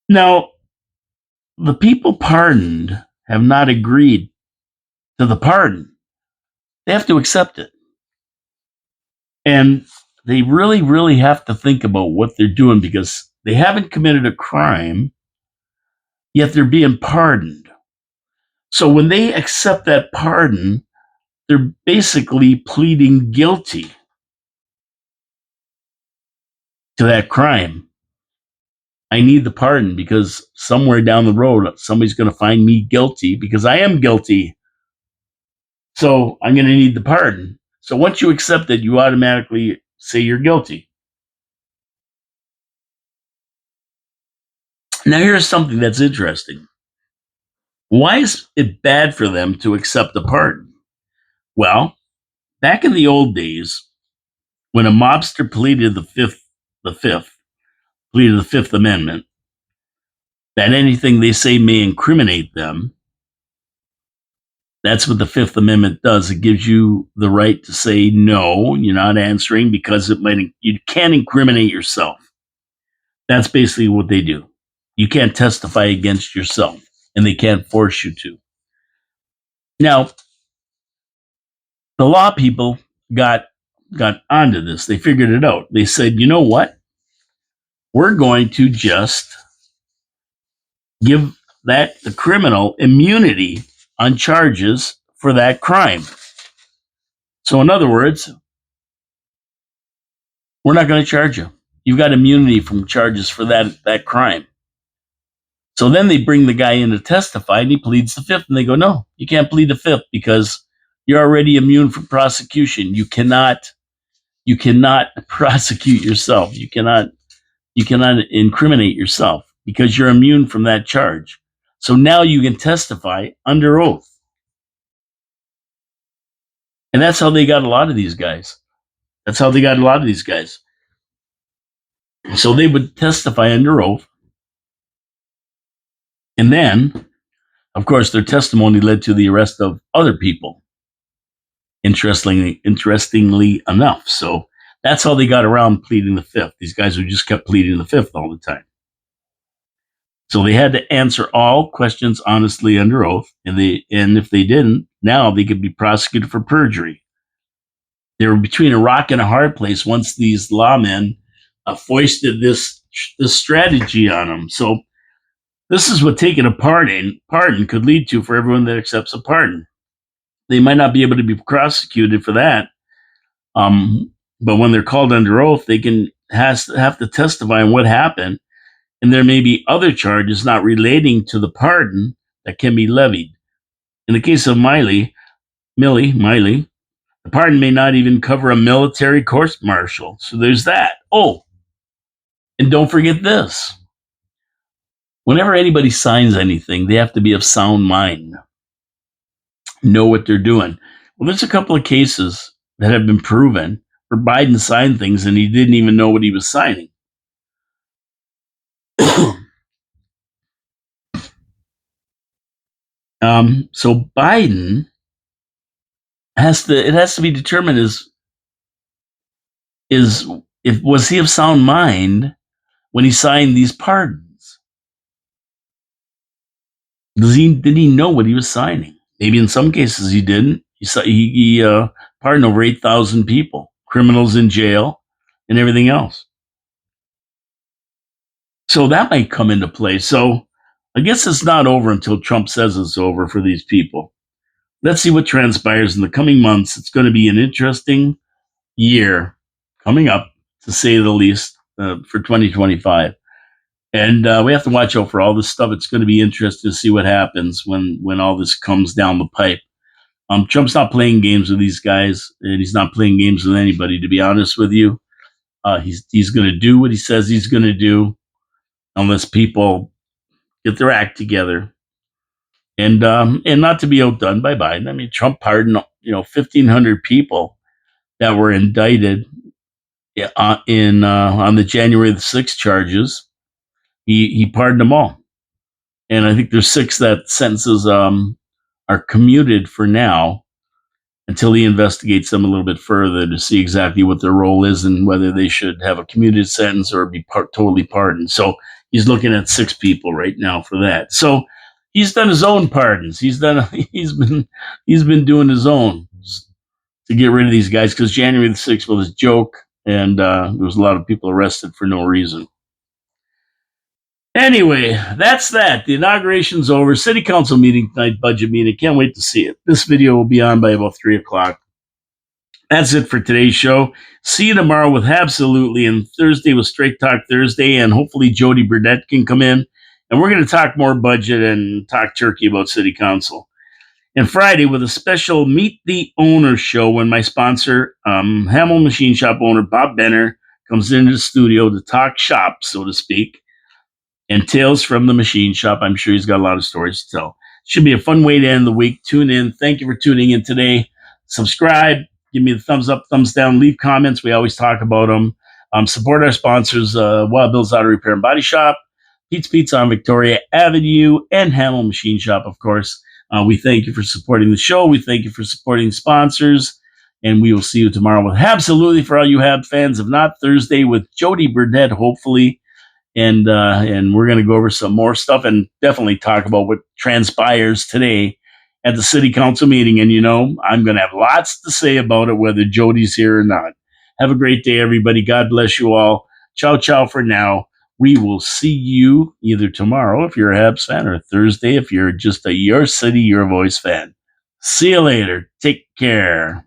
Now, the people pardoned have not agreed to the pardon. They have to accept it. And they really, really have to think about what they're doing because they haven't committed a crime, yet they're being pardoned. So when they accept that pardon, they're basically pleading guilty to that crime. I need the pardon because somewhere down the road, somebody's going to find me guilty because I am guilty. So I'm going to need the pardon. So once you accept it, you automatically say you're guilty. Now, here's something that's interesting. Why is it bad for them to accept a pardon? Well, back in the old days, when a mobster pleaded pleaded the Fifth Amendment, that anything they say may incriminate them. That's what the Fifth Amendment does. It gives you the right to say no, you're not answering because you can't incriminate yourself. That's basically what they do. You can't testify against yourself, and they can't force you to. Now, the law people got onto this. They figured it out. They said, you know what? We're going to just give the criminal immunity on charges for that crime. So in other words, we're not going to charge you. You've got immunity from charges for that crime. So then they bring the guy in to testify and he pleads the Fifth and they go, no, you can't plead the Fifth because you're already immune from prosecution. You cannot prosecute yourself. You cannot incriminate yourself because you're immune from that charge. So now you can testify under oath. And that's how they got a lot of these guys. So they would testify under oath. And then, of course, their testimony led to the arrest of other people. Interestingly enough. So that's how they got around pleading the Fifth. These guys who just kept pleading the Fifth all the time. So they had to answer all questions honestly under oath, and if they didn't, now they could be prosecuted for perjury. They were between a rock and a hard place once these lawmen foisted this strategy on them. So this is what taking a pardon could lead to for everyone that accepts a pardon. They might not be able to be prosecuted for that, but when they're called under oath, they have to testify on what happened. And there may be other charges not relating to the pardon that can be levied. In the case of Miley, the pardon may not even cover a military court-martial. So there's that. Oh, and don't forget this. Whenever anybody signs anything, they have to be of sound mind, know what they're doing. Well, there's a couple of cases that have been proven where Biden signed things and he didn't even know what he was signing. So Biden it has to be determined was he of sound mind when he signed these pardons? Did he know what he was signing? Maybe in some cases he didn't. He pardoned over 8,000 people, criminals in jail, and everything else. So that might come into play. So I guess it's not over until Trump says it's over for these people. Let's see what transpires in the coming months. It's going to be an interesting year coming up, to say the least, for 2025. And we have to watch out for all this stuff. It's going to be interesting to see what happens when all this comes down the pipe. Trump's not playing games with these guys, and he's not playing games with anybody, to be honest with you. He's going to do what he says he's going to do unless people get their act together. And not to be outdone by Biden. I mean, Trump pardoned 1,500 people that were indicted Yeah, in on the January the 6th charges. He pardoned them all, and I think there's six that sentences are commuted for now until he investigates them a little bit further to see exactly what their role is and whether they should have a commuted sentence or be totally pardoned. So he's looking at six people right now for that. So he's done his own pardons. He's been doing his own to get rid of these guys because January the 6th was a joke, and there was a lot of people arrested for no reason. Anyway, that's that. The inauguration's over. City council meeting tonight, budget meeting. Can't wait to see it. This video will be on by about 3 o'clock. That's it for today's show. See you tomorrow with Absolutely, and Thursday with Straight Talk Thursday, and hopefully Jody Burdett can come in, and we're going to talk more budget and talk turkey about city council. And Friday with a special Meet the Owner show when my sponsor, Hamel Machine Shop owner Bob Benner, comes into the studio to talk shop, so to speak, and Tales from the Machine Shop. I'm sure he's got a lot of stories to tell. Should be a fun way to end the week. Tune in. Thank you for tuning in today. Subscribe. Give me the thumbs up, thumbs down. Leave comments. We always talk about them. Support our sponsors, Wild Bill's Auto Repair and Body Shop, Pete's Pizza on Victoria Avenue, and Hamel Machine Shop, of course. We thank you for supporting the show. We thank you for supporting sponsors. And we will see you tomorrow with Absolutely for all you Hab fans. If not, Thursday with Jody Burdett, hopefully. And we're going to go over some more stuff and definitely talk about what transpires today at the city council meeting. And I'm going to have lots to say about it, whether Jody's here or not. Have a great day, everybody. God bless you all. Ciao, ciao for now. We will see you either tomorrow if you're a Habs fan or Thursday if you're just a Your City, Your Voice fan. See you later. Take care.